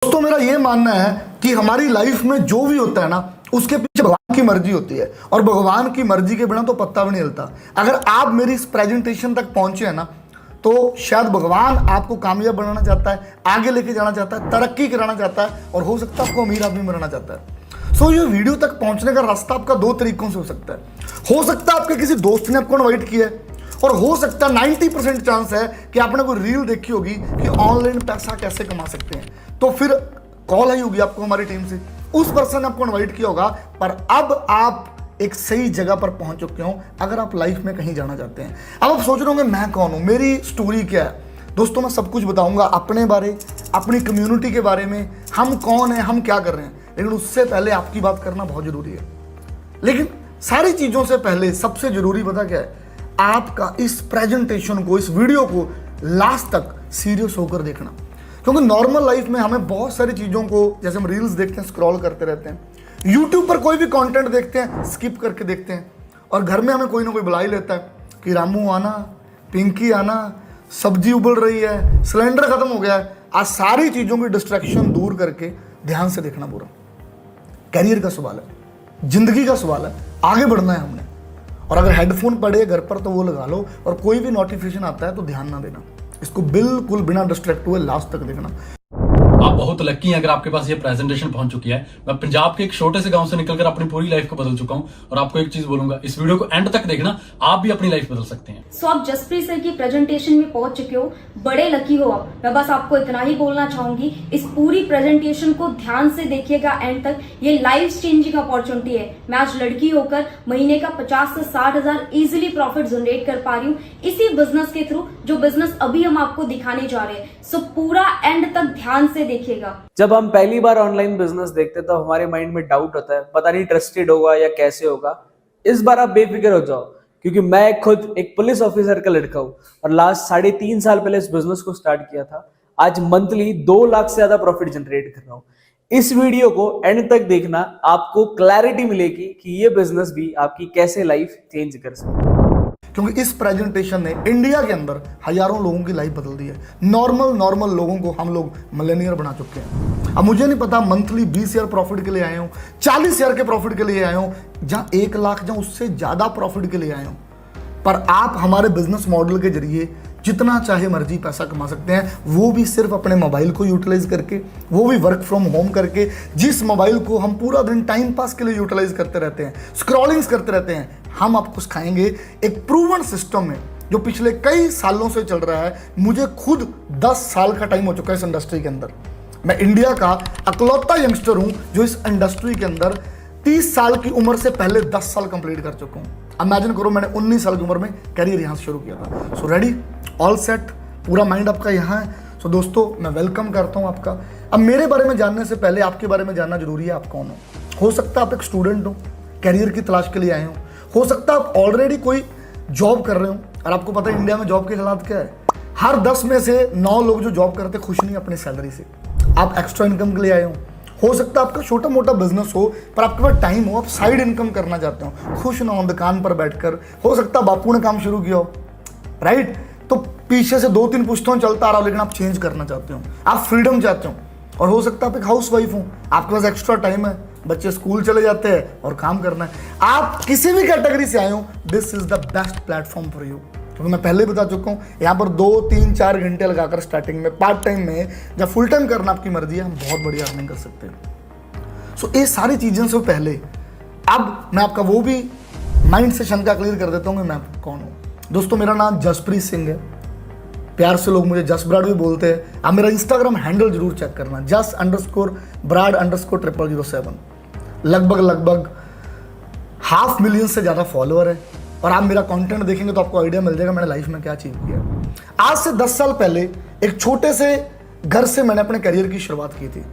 दोस्तों मेरा ये मानना है कि हमारी लाइफ में जो भी होता है ना उसके पीछे भगवान की मर्जी होती है और भगवान की मर्जी के बिना तो पत्ता भी नहीं हिलता। अगर आप मेरी इस प्रेजेंटेशन तक पहुंचे हैं ना तो शायद भगवान आपको कामयाब बनाना चाहता है, आगे लेके जाना चाहता है, तरक्की कराना चाहता है और हो सकता है आपको अमीर आदमी बनाना चाहता है। सो ये वीडियो तक पहुंचने का रास्ता आपका दो तरीकों से हो सकता है। हो सकता है आपके किसी दोस्त ने आपको इन्वाइट किया है और हो सकता है 90% चांस है कि आपने कोई रील देखी होगी कि ऑनलाइन पैसा कैसे कमा सकते हैं, तो फिर कॉल आई होगी आपको हमारी टीम से, उस पर्सन ने आपको इन्वाइट किया होगा। पर अब आप एक सही जगह पर पहुंच चुके हो अगर आप लाइफ में कहीं जाना चाहते हैं। अब आप सोच रहे होंगे मैं कौन हूं, मेरी स्टोरी क्या है। दोस्तों मैं सब कुछ बताऊंगा अपने बारे, अपनी कम्युनिटी के बारे में, हम कौन है, हम क्या कर रहे हैं, लेकिन उससे पहले आपकी बात करना बहुत जरूरी है। लेकिन सारी चीजों से पहले सबसे जरूरी पता क्या है, आपका इस प्रेजेंटेशन को, इस वीडियो को लास्ट तक सीरियस होकर देखना। क्योंकि नॉर्मल लाइफ में हमें बहुत सारी चीज़ों को, जैसे हम रील्स देखते हैं, स्क्रॉल करते रहते हैं, यूट्यूब पर कोई भी कंटेंट देखते हैं, स्किप करके देखते हैं, और घर में हमें कोई ना कोई बुला ही लेता है कि रामू आना, पिंकी आना, सब्जी उबल रही है, सिलेंडर खत्म हो गया है। आज सारी चीज़ों की डिस्ट्रैक्शन दूर करके ध्यान से देखना पूरा। कैरियर का सवाल है, जिंदगी का सवाल है, आगे बढ़ना है हमने। और अगर हेडफोन पड़े घर पर तो वो लगा लो, और कोई भी नोटिफिकेशन आता है तो ध्यान ना देना, इसको बिल्कुल बिना डिस्ट्रैक्ट हुए लास्ट तक देखना। आप बहुत लकी हैं अगर आपके पास ये प्रेजेंटेशन पहुंच चुकी है। मैं पंजाब के एक छोटे से गांव से निकलकर अपनी पूरी लाइफ को बदल चुका हूं और आपको एक चीज बोलूंगा, इस वीडियो को एंड तक देखना, आप भी अपनी लाइफ बदल सकते हैं। सो आप जसप्रीत सर की प्रेजेंटेशन में पहुंच चुके हो, बड़े लकी हो आप। मैं बस आपको इतना ही बोलना चाहूंगी, इस पूरी प्रेजेंटेशन को ध्यान से देखिएगा एंड तक। ये लाइफ चेंजिंग अपॉर्चुनिटी है। मैं आज लड़की होकर महीने का 50 से 60 हजार इजिली प्रॉफिट जनरेट कर पा रही हूँ इसी बिजनेस के थ्रू, जो बिजनेस अभी हम आपको दिखाने जा रहे हैं। सो पूरा एंड तक ध्यान से देखिएगा। जब हम पहली बार ऑनलाइन बिजनेस देखते हैं तो हमारे माइंड में डाउट होता है, पता नहीं ट्रस्टेड होगा या कैसे होगा। इस बार आप बेफिक्र हो जाओ, क्योंकि मैं खुद एक पुलिस ऑफिसर का लड़का हूं और लास्ट 3.5 साल पहले इस बिजनेस को स्टार्ट किया था। आज मंथली 2 लाख से ज्यादा प्रॉफिट जनरेट कर रहा हूं। इस वीडियो को एंड तक देखना, आपको क्लैरिटी मिलेगी कि ये बिजनेस भी आपकी कैसे लाइफ चेंज कर सकता है। क्योंकि इस प्रेजेंटेशन ने इंडिया के अंदर हजारों लोगों की लाइफ बदल दी है। नॉर्मल लोगों को हम लोग मिलेनियर बना चुके हैं। अब मुझे नहीं पता मंथली 20,000 प्रॉफिट के लिए आए हूँ, 40,000 के प्रॉफिट के लिए आए हूँ, जहाँ 1 लाख जहाँ उससे ज़्यादा प्रॉफिट के लिए आए हूँ। पर आप हमारे बिजनेस मॉडल के जरिए जितना चाहे मर्जी पैसा कमा सकते हैं, वो भी सिर्फ अपने मोबाइल को यूटिलाइज करके, वो भी वर्क फ्रॉम होम करके। जिस मोबाइल को हम पूरा दिन टाइम पास के लिए यूटिलाइज करते रहते हैं, स्क्रॉलिंग्स करते रहते हैं, हम आपको सिखाएंगे एक प्रूवन सिस्टम में जो पिछले कई सालों से चल रहा है। मुझे खुद 10 साल का टाइम हो चुका है इस इंडस्ट्री के अंदर। मैं इंडिया का अकलौता यंगस्टर हूं जो इस इंडस्ट्री के अंदर 30 साल की उम्र से पहले 10 साल कंप्लीट कर चुका हूं। इमेजिन करो, मैंने 19 साल की उम्र में करियर यहां से शुरू किया था। सो रेडी, ऑल सेट, पूरा माइंड आपका यहाँ है। सो दोस्तों मैं वेलकम करता हूँ आपका। अब मेरे बारे में जानने से पहले आपके बारे में जानना जरूरी है। आप कौन हो सकता है आप एक स्टूडेंट हो, कैरियर की तलाश के लिए आए हो सकता है आप ऑलरेडी कोई जॉब कर रहे हो और आपको पता है इंडिया में जॉब के हालात क्या है। हर 10 में से 9 लोग जो जॉब करते खुश नहीं अपनी सैलरी से। आप एक्स्ट्रा इनकम के लिए आए हो सकता है आपका छोटा मोटा बिजनेस हो पर आपके पास टाइम हो, आप साइड इनकम करना चाहते हो, खुश ना हो दुकान पर बैठकर। हो सकता है बापू ने काम शुरू किया हो, राइट, तो पीछे से 2-3 पुश्तों चलता आ रहा हो, लेकिन आप चेंज करना चाहते हो, आप फ्रीडम चाहते हो। और हो सकता है आप एक हाउस वाइफ हो, आपके पास एक्स्ट्रा टाइम है, बच्चे स्कूल चले जाते हैं और काम करना है। आप किसी भी कैटेगरी से आए हो, this is the best platform for you. क्योंकि मैं पहले बता चुका हूँ, यहाँ पर 2-3-4 घंटे लगाकर स्टार्टिंग में, पार्ट टाइम में, जब फुल टाइम करना आपकी मर्जी है, हम बहुत बढ़िया अर्निंग कर सकते हैं। सो ये सारी चीज़ों से पहले अब मैं आपका वो भी माइंड से शंका क्लियर कर देता हूँ कि मैं कौन हूँ। दोस्तों मेरा नाम जसप्रीत सिंह है, प्यार से लोग मुझे जस ब्राड भी बोलते हैं। आप मेरा इंस्टाग्राम हैंडल जरूर चेक करना, jus_brad_007। लगभग 500,000 से ज़्यादा फॉलोअर है और आप मेरा कंटेंट देखेंगे तो आपको आइडिया मिल जाएगा मैंने लाइफ में क्या अचीव किया। आज से 10 साल पहले एक छोटे से घर से मैंने अपने करियर की शुरुआत की थी।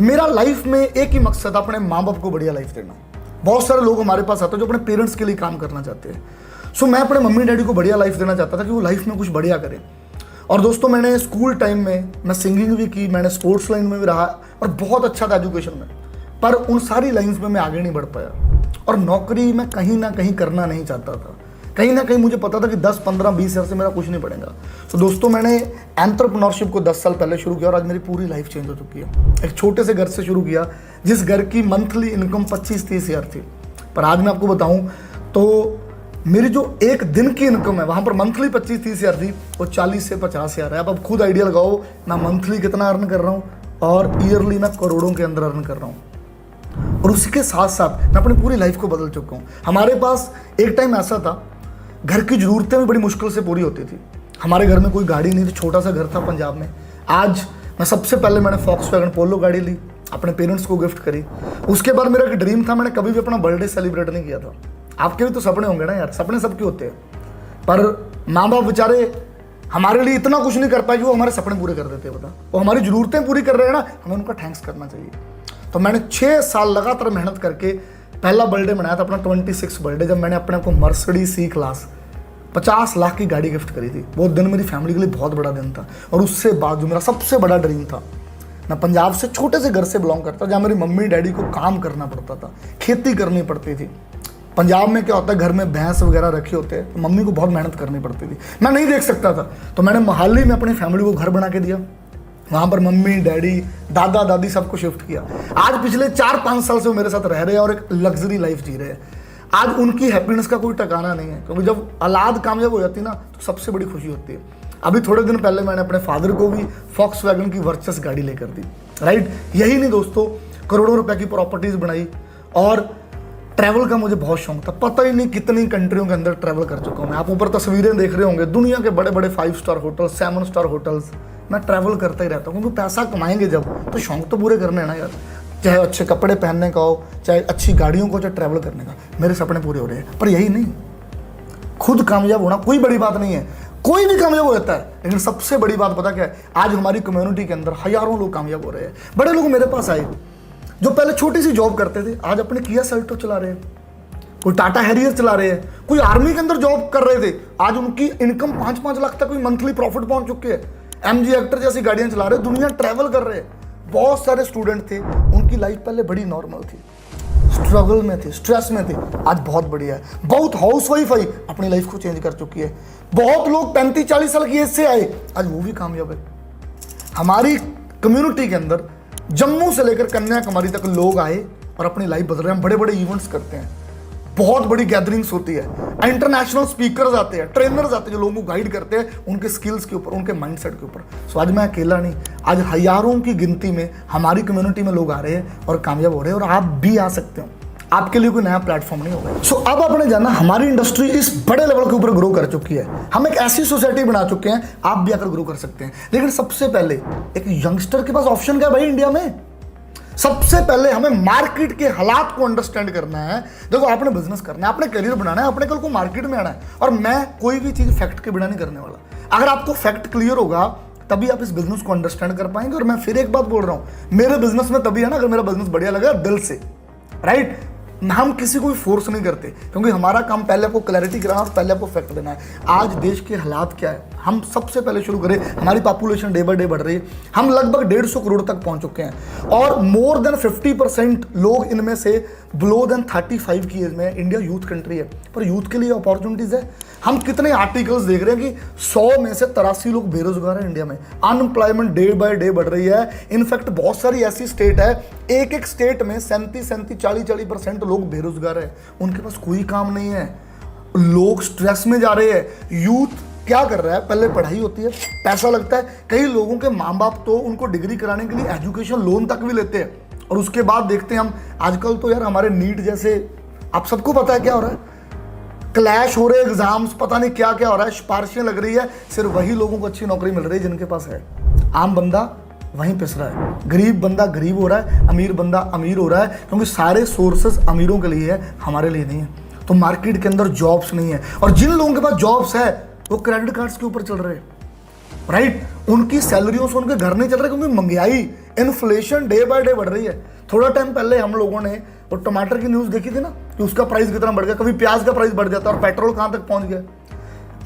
मेरा लाइफ में एक ही मकसद, अपने माँ बाप को बढ़िया लाइफ देना। बहुत सारे लोग हमारे पास आते हैं जो अपने पेरेंट्स के लिए काम करना चाहते हैं। सो मैं अपने मम्मी डैडी को बढ़िया लाइफ देना चाहता था कि वो लाइफ में कुछ बढ़िया करें। और दोस्तों मैंने स्कूल टाइम में मैं सिंगिंग भी की, मैंने स्पोर्ट्स लाइन में भी रहा और बहुत अच्छा था एजुकेशन में, पर उन सारी लाइंस में मैं आगे नहीं बढ़ पाया और नौकरी मैं कहीं ना कहीं करना नहीं चाहता था। कहीं ना कहीं मुझे पता था कि 10, 15, 20 ईयर से मेरा कुछ नहीं पड़ेगा। तो दोस्तों मैंने एंटरप्रेन्योरशिप को 10 साल पहले शुरू किया और आज मेरी पूरी लाइफ चेंज हो चुकी है। एक छोटे से घर से शुरू किया जिस घर की मंथली इनकम 25-30 हज़ार थी, पर आज मैं आपको बताऊं तो मेरी जो एक दिन की इनकम है वहाँ पर मंथली 25-30 हज़ार थी, वो 40 से 50 हज़ार है। अब खुद आइडिया लगाओ मैं मंथली कितना अर्न कर रहा हूँ और ईयरली मैं करोड़ों के अंदर अर्न कर रहा हूँ। और उसके साथ साथ मैं अपनी पूरी लाइफ को बदल चुका हूँ। हमारे पास एक टाइम ऐसा था, घर की ज़रूरतें भी बड़ी मुश्किल से पूरी होती थी। हमारे घर में कोई गाड़ी नहीं थी, छोटा सा घर था पंजाब में। आज मैं सबसे पहले मैंने फॉक्सवैगन पोलो गाड़ी ली, अपने पेरेंट्स को गिफ्ट करी। उसके बाद मेरा एक ड्रीम था, मैंने कभी भी अपना बर्थडे सेलिब्रेट नहीं किया था। आपके भी तो सपने होंगे ना यार, सपने सबके होते हैं, पर माँ बाप बेचारे हमारे लिए इतना कुछ नहीं कर पाए कि वो हमारे सपने पूरे कर देते हैं। बता, वो हमारी ज़रूरतें पूरी कर रहे हैं ना, हमें उनका थैंक्स करना चाहिए। तो मैंने 6 साल लगातार मेहनत करके पहला बर्थडे मनाया था, अपना 26 बर्थडे, जब मैंने अपने को मर्सिडीज C क्लास 50 लाख की गाड़ी गिफ्ट करी थी। वो दिन मेरी फैमिली के लिए बहुत बड़ा दिन था। और उससे बाद जो मेरा सबसे बड़ा ड्रीम था, मैं पंजाब से छोटे से घर से बिलोंग करता, जहाँ मेरी मम्मी डैडी को काम करना पड़ता था, खेती करनी पड़ती थी। पंजाब में क्या होता है, घर में भैंस वगैरह रखे होते हैं, तो मम्मी को बहुत मेहनत करनी पड़ती थी, मैं नहीं देख सकता था। तो मैंने मोहाली में अपनी फैमिली को घर बना के दिया, वहाँ पर मम्मी डैडी दादा दादी सबको शिफ्ट किया। आज पिछले 4-5 साल से वो मेरे साथ रह रहे हैं और एक लग्जरी लाइफ जी रहे हैं। आज उनकी हैप्पीनेस का कोई ठिकाना नहीं है, क्योंकि जब औलाद कामयाब हो जाती है ना तो सबसे बड़ी खुशी होती है। अभी थोड़े दिन पहले मैंने अपने फादर को भी फॉक्सवैगन की वर्चस गाड़ी लेकर दी, राइट। यही नहीं दोस्तों, करोड़ों रुपए की प्रॉपर्टीज बनाई। और ट्रैवल का मुझे बहुत शौक था, पता ही नहीं कितनी कंट्रियों के अंदर ट्रैवल कर चुका हूँ मैं। आप ऊपर तस्वीरें देख रहे होंगे, दुनिया के बड़े बड़े 5 स्टार होटल्स, 7 स्टार होटल्स, मैं ट्रैवल करता ही रहता हूँ, क्योंकि पैसा कमाएंगे जब तो शौक तो पूरे करने हैं ना यार। चाहे अच्छे कपड़े पहनने का हो, चाहे अच्छी गाड़ियों को, चाहे ट्रैवल करने का, मेरे सपने पूरे हो रहे हैं। पर यही नहीं, खुद कामयाब होना कोई बड़ी बात नहीं है, कोई भी कामयाब हो जाता है। लेकिन सबसे बड़ी बात पता क्या है, आज हमारी कम्युनिटी के अंदर हजारों लोग कामयाब हो रहे हैं। बड़े लोग मेरे पास आए जो पहले छोटी सी जॉब करते थे, आज अपने किया सेल्टो चला रहे हैं, कोई टाटा हैरियर चला रहे हैं, कोई आर्मी के अंदर जॉब कर रहे थे, आज उनकी इनकम 5-5 लाख तक कोई मंथली प्रॉफिट पहुंच चुके हैं। MG एक्टर जैसी गाड़ियां चला रहे हैं, दुनिया ट्रैवल कर रहे हैं। बहुत सारे स्टूडेंट थे, उनकी लाइफ पहले बड़ी नॉर्मल थी, स्ट्रगल में थे, स्ट्रेस में थे, आज बहुत बढ़िया है। बहुत हाउसवाइफ आई, अपनी लाइफ को चेंज कर चुकी है। बहुत लोग 35-40 साल की एज से आए, आज वो भी कामयाब है। हमारी कम्युनिटी के अंदर जम्मू से लेकर कन्याकुमारी तक लोग आए और अपनी लाइफ बदल रहे हैं। हम बड़े बड़े इवेंट्स करते हैं, बहुत बड़ी गैदरिंग्स होती है, इंटरनेशनल स्पीकर्स आते हैं, ट्रेनर्स आते हैं जो लोगों को गाइड करते हैं उनके स्किल्स के ऊपर, उनके माइंडसेट के ऊपर। सो आज मैं अकेला नहीं, आज हजारों की गिनती में हमारी कम्युनिटी में लोग आ रहे हैं और कामयाब हो रहे हैं, और आप भी आ सकते हो। आपके लिए कोई नया प्लेटफॉर्म नहीं होगा। सो अब आपने जाना, हमारी इंडस्ट्री इस बड़े लेवल के ऊपर ग्रो कर चुकी है, हम एक ऐसी सोसाइटी बना चुके हैं, आप भी आकर ग्रो कर सकते हैं। लेकिन सबसे पहले एक यंगस्टर के पास ऑप्शन क्या है भाई इंडिया में? सबसे पहले हमें मार्केट के हालात को अंडरस्टैंड करना है। देखो, आपने बिजनेस करना है, आपने करियर बनाना है, अपने कल को मार्केट में आना है। और मैं कोई भी चीज फैक्ट के बिना नहीं करने वाला। अगर आपको फैक्ट क्लियर होगा तभी आप इस बिजनेस को अंडरस्टैंड कर पाएंगे। और मैं फिर एक बात बोल रहा हूं, मेरे बिजनेस में तभी है ना अगर मेरा बिजनेस बढ़िया लगा दिल से, राइट। हम किसी को भी फोर्स नहीं करते, क्योंकि हमारा काम पहले आपको क्लैरिटी कराना और पहले आपको फैक्ट देना है। आज देश के हालात क्या है, हम सबसे पहले शुरू करें। हमारी पॉपुलेशन डे बाय डे बढ़ रही है, हम लगभग 150 करोड़ तक पहुंच चुके हैं, और मोर देन 50% लोग इनमें से बिलो देन 35 की एज में। इंडिया यूथ कंट्री है, पर यूथ के लिए अपॉर्चुनिटीज है। हम कितने आर्टिकल्स देख रहे हैं कि 100 में से 83 लोग बेरोजगार हैं इंडिया में। अनएम्प्लॉयमेंट डे बाय डे बढ़ रही है। इनफैक्ट बहुत सारी ऐसी स्टेट है, एक एक स्टेट में 37, 40% लोग बेरोजगार है, उनके पास कोई काम नहीं है, लोग स्ट्रेस में जा रहे हैं। यूथ क्या कर रहा है, पहले पढ़ाई होती है, पैसा लगता है, कई लोगों के माँ बाप तो उनको डिग्री कराने के लिए एजुकेशन लोन तक भी लेते हैं, और उसके बाद देखते हैं हम आजकल तो यार हमारे नीट जैसे, आप सबको पता है क्या हो रहा है, क्लैश हो रहे एग्जाम्स, पता नहीं क्या क्या हो रहा है, सिफारिशें लग रही है, सिर्फ वही लोगों को अच्छी नौकरी मिल रही है जिनके पास है। आम बंदा वहीं पिस रहा है, गरीब बंदा गरीब हो रहा है, अमीर बंदा अमीर हो रहा है, क्योंकि सारे सोर्सेस अमीरों के लिए है, हमारे लिए नहीं है। तो मार्केट के अंदर जॉब्स नहीं है, और जिन लोगों के पास जॉब्स है वो क्रेडिट कार्ड्स के ऊपर चल रहे हैं, राइट। उनकी सैलरियों से उनके घर नहीं चल रहे, क्योंकि महंगाई, इन्फ्लेशन डे बाय डे बढ़ रही है। थोड़ा टाइम पहले हम लोगों ने वो टमाटर की न्यूज़ देखी थी ना, कि उसका प्राइस कितना बढ़ गया, कभी प्याज का प्राइस बढ़ जाता है, और पेट्रोल कहाँ तक पहुंच गया।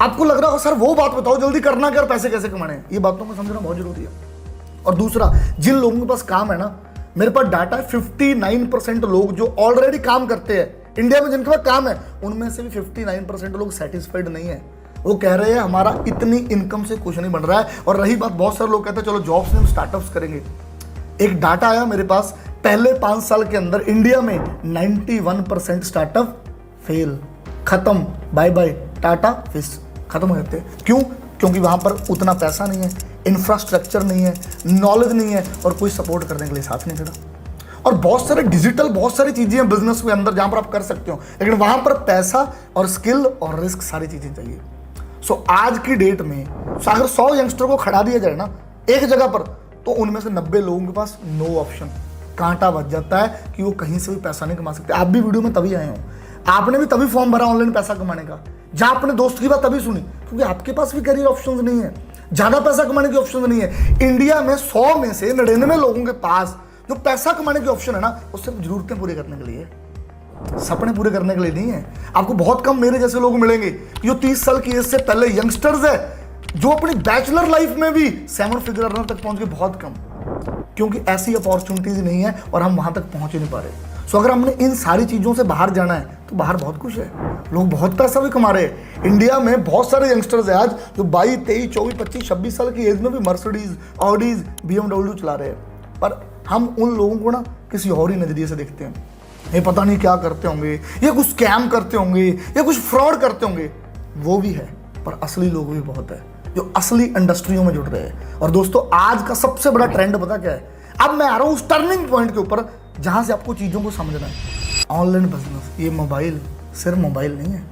आपको लग रहा हो सर वो बात बताओ, जल्दी करना क्या, पैसे कैसे कमाने हैं, ये बातों को समझना बहुत जरूरी है। और दूसरा, जिन लोगों के पास काम है ना, मेरे पास डाटा है 59% लोग जो ऑलरेडी काम करते हैं इंडिया में जिनके पास काम है उनमें से भी 59% लोग सेटिस्फाइड नहीं है। वो कह रहे हैं हमारा इतनी इनकम से कुछ नहीं बन रहा है। और रही बात, बहुत सारे लोग कहते हैं चलो जॉब्स नहीं, हम स्टार्टअप्स करेंगे। एक डाटा आया मेरे पास, पहले 5 साल के अंदर इंडिया में 91% स्टार्टअप फेल, खत्म, बाय बाय, टाटा फिश, खत्म हो जाते हैं। क्यों? क्योंकि वहां पर उतना पैसा नहीं है, इंफ्रास्ट्रक्चर नहीं है, नॉलेज नहीं है और कोई सपोर्ट करने के लिए साथ नहीं खड़ा। और बहुत सारे डिजिटल बहुत सारी चीजें हैं बिजनेस के अंदर जहां पर आप कर सकते हो, लेकिन वहां पर पैसा और स्किल और रिस्क सारी चीजें चाहिए। सो आज की डेट में अगर 100 यंगस्टर को खड़ा दिया जाए ना एक जगह पर, तो उनमें से 90 लोगों के पास नो ऑप्शन, कांटा बच जाता है कि वो कहीं से भी पैसा नहीं कमा सकते। आप भी वीडियो में तभी आए हो, आपने भी तभी फॉर्म भरा ऑनलाइन पैसा कमाने का, जहां आपने दोस्त की बात तभी सुनी, क्योंकि आपके पास भी करियर ऑप्शंस नहीं है, ज्यादा पैसा कमाने की ऑप्शन नहीं है। इंडिया में 100 में से 99 लोगों के पास जो पैसा कमाने की ऑप्शन है ना, वो सिर्फ जरूरतें पूरी करने के लिए, सपने पूरे करने के लिए नहीं है। आपको बहुत कम मेरे जैसे लोग मिलेंगे जो 30 साल की एज से पहले यंगस्टर्स है जो अपनी बैचलर लाइफ में भी 7 फिगर अर्नर तक पहुंच गए, बहुत कम, क्योंकि ऐसी अपॉर्चुनिटीज नहीं है और हम वहां तक पहुंच ही नहीं पा रहे। सो अगर हमने इन सारी चीजों से बाहर जाना है तो बाहर बहुत कुछ है, लोग बहुत पैसा भी कमा रहे हैं। इंडिया में बहुत सारे यंगस्टर्स हैं आज जो 22, 23, 24, 25, 26 साल की एज में भी मर्सिडीज, ऑडीज, BMW चला रहे हैं। पर हम उन लोगों को ना किसी और ही नजरिए से देखते हैं, ये पता नहीं क्या करते होंगे, ये कुछ स्कैम करते होंगे, ये कुछ फ्रॉड करते होंगे। वो भी है, पर असली लोग भी बहुत है जो असली इंडस्ट्रियों में जुड़ रहे हैं। और दोस्तों आज का सबसे बड़ा ट्रेंड पता क्या है? अब मैं आ रहा हूं उस टर्निंग पॉइंट के ऊपर जहां से आपको चीजों को समझना है। ऑनलाइन बिजनेस, ये मोबाइल सिर्फ मोबाइल नहीं है।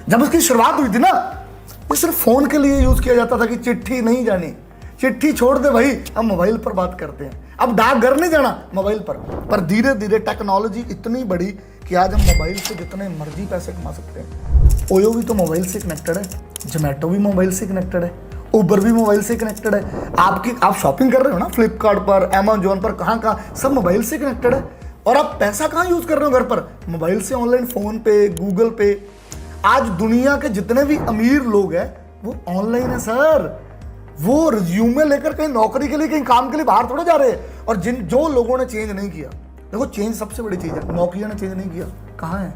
जब इसकी शुरुआत हुई थी ना, ये सिर्फ फोन के लिए यूज किया जाता था कि चिट्ठी नहीं जानी, चिट्ठी छोड़ दे भाई, हम मोबाइल पर बात करते हैं। अब डाकघर नहीं जाना, मोबाइल पर धीरे धीरे टेक्नोलॉजी इतनी बढ़ी कि आज हम मोबाइल से जितने मर्जी पैसे कमा सकते हैं। ओयो भी तो मोबाइल से कनेक्टेड है, जोमेटो भी मोबाइल से कनेक्टेड है, उबर भी मोबाइल से कनेक्टेड है। आप शॉपिंग कर रहे हो ना फ्लिपकार्ट पर, अमेजोन पर, कहाँ सब मोबाइल से कनेक्टेड है। और आप पैसा कहाँ यूज कर रहे हो घर पर? मोबाइल से ऑनलाइन, फोन पे, गूगल पे। आज दुनिया के जितने भी अमीर लोग हैं वो ऑनलाइन है सर। वो रिज्यूमे लेकर कहीं नौकरी के लिए, कहीं काम के लिए बाहर थोड़े जा रहे हैं। और जो लोगों ने चेंज नहीं किया, देखो चेंज सबसे बड़ी चीज है। नोकिया ने चेंज नहीं किया, कहाँ है?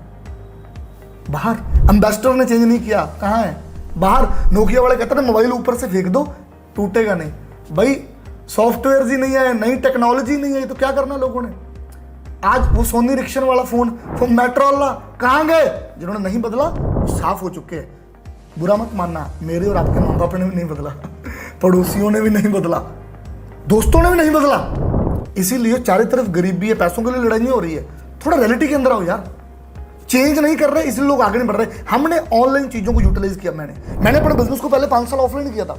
बाहर। एम्बेसडर ने चेंज नहीं किया, कहाँ है? बाहर। नोकिया वाले कहते हैं मोबाइल ऊपर से फेंक दो, टूटेगा नहीं। भाई सॉफ्टवेयर ही नहीं है, नई टेक्नोलॉजी नहीं है, तो क्या करना लोगों ने? आज वो सोनी रिक्शन वाला फोन मेट्रोला कहाँ गए? जिन्होंने नहीं बदला वो साफ हो चुके हैं। बुरा मत मानना, मेरे और आपके माँ बाप ने भी नहीं बदला, पड़ोसियों ने भी नहीं बदला, दोस्तों ने भी नहीं बदला। इसीलिए चारों तरफ गरीबी है, पैसों के लिए लड़ाई नहीं हो रही है। थोड़ा रियलिटी के अंदर आओ यार। चेंज नहीं कर रहे इसलिए लोग आगे नहीं बढ़ रहे। हमने ऑनलाइन चीजों को यूटिलाइज किया। मैंने अपने बिजनेस को पहले 5 साल ऑफलाइन किया था,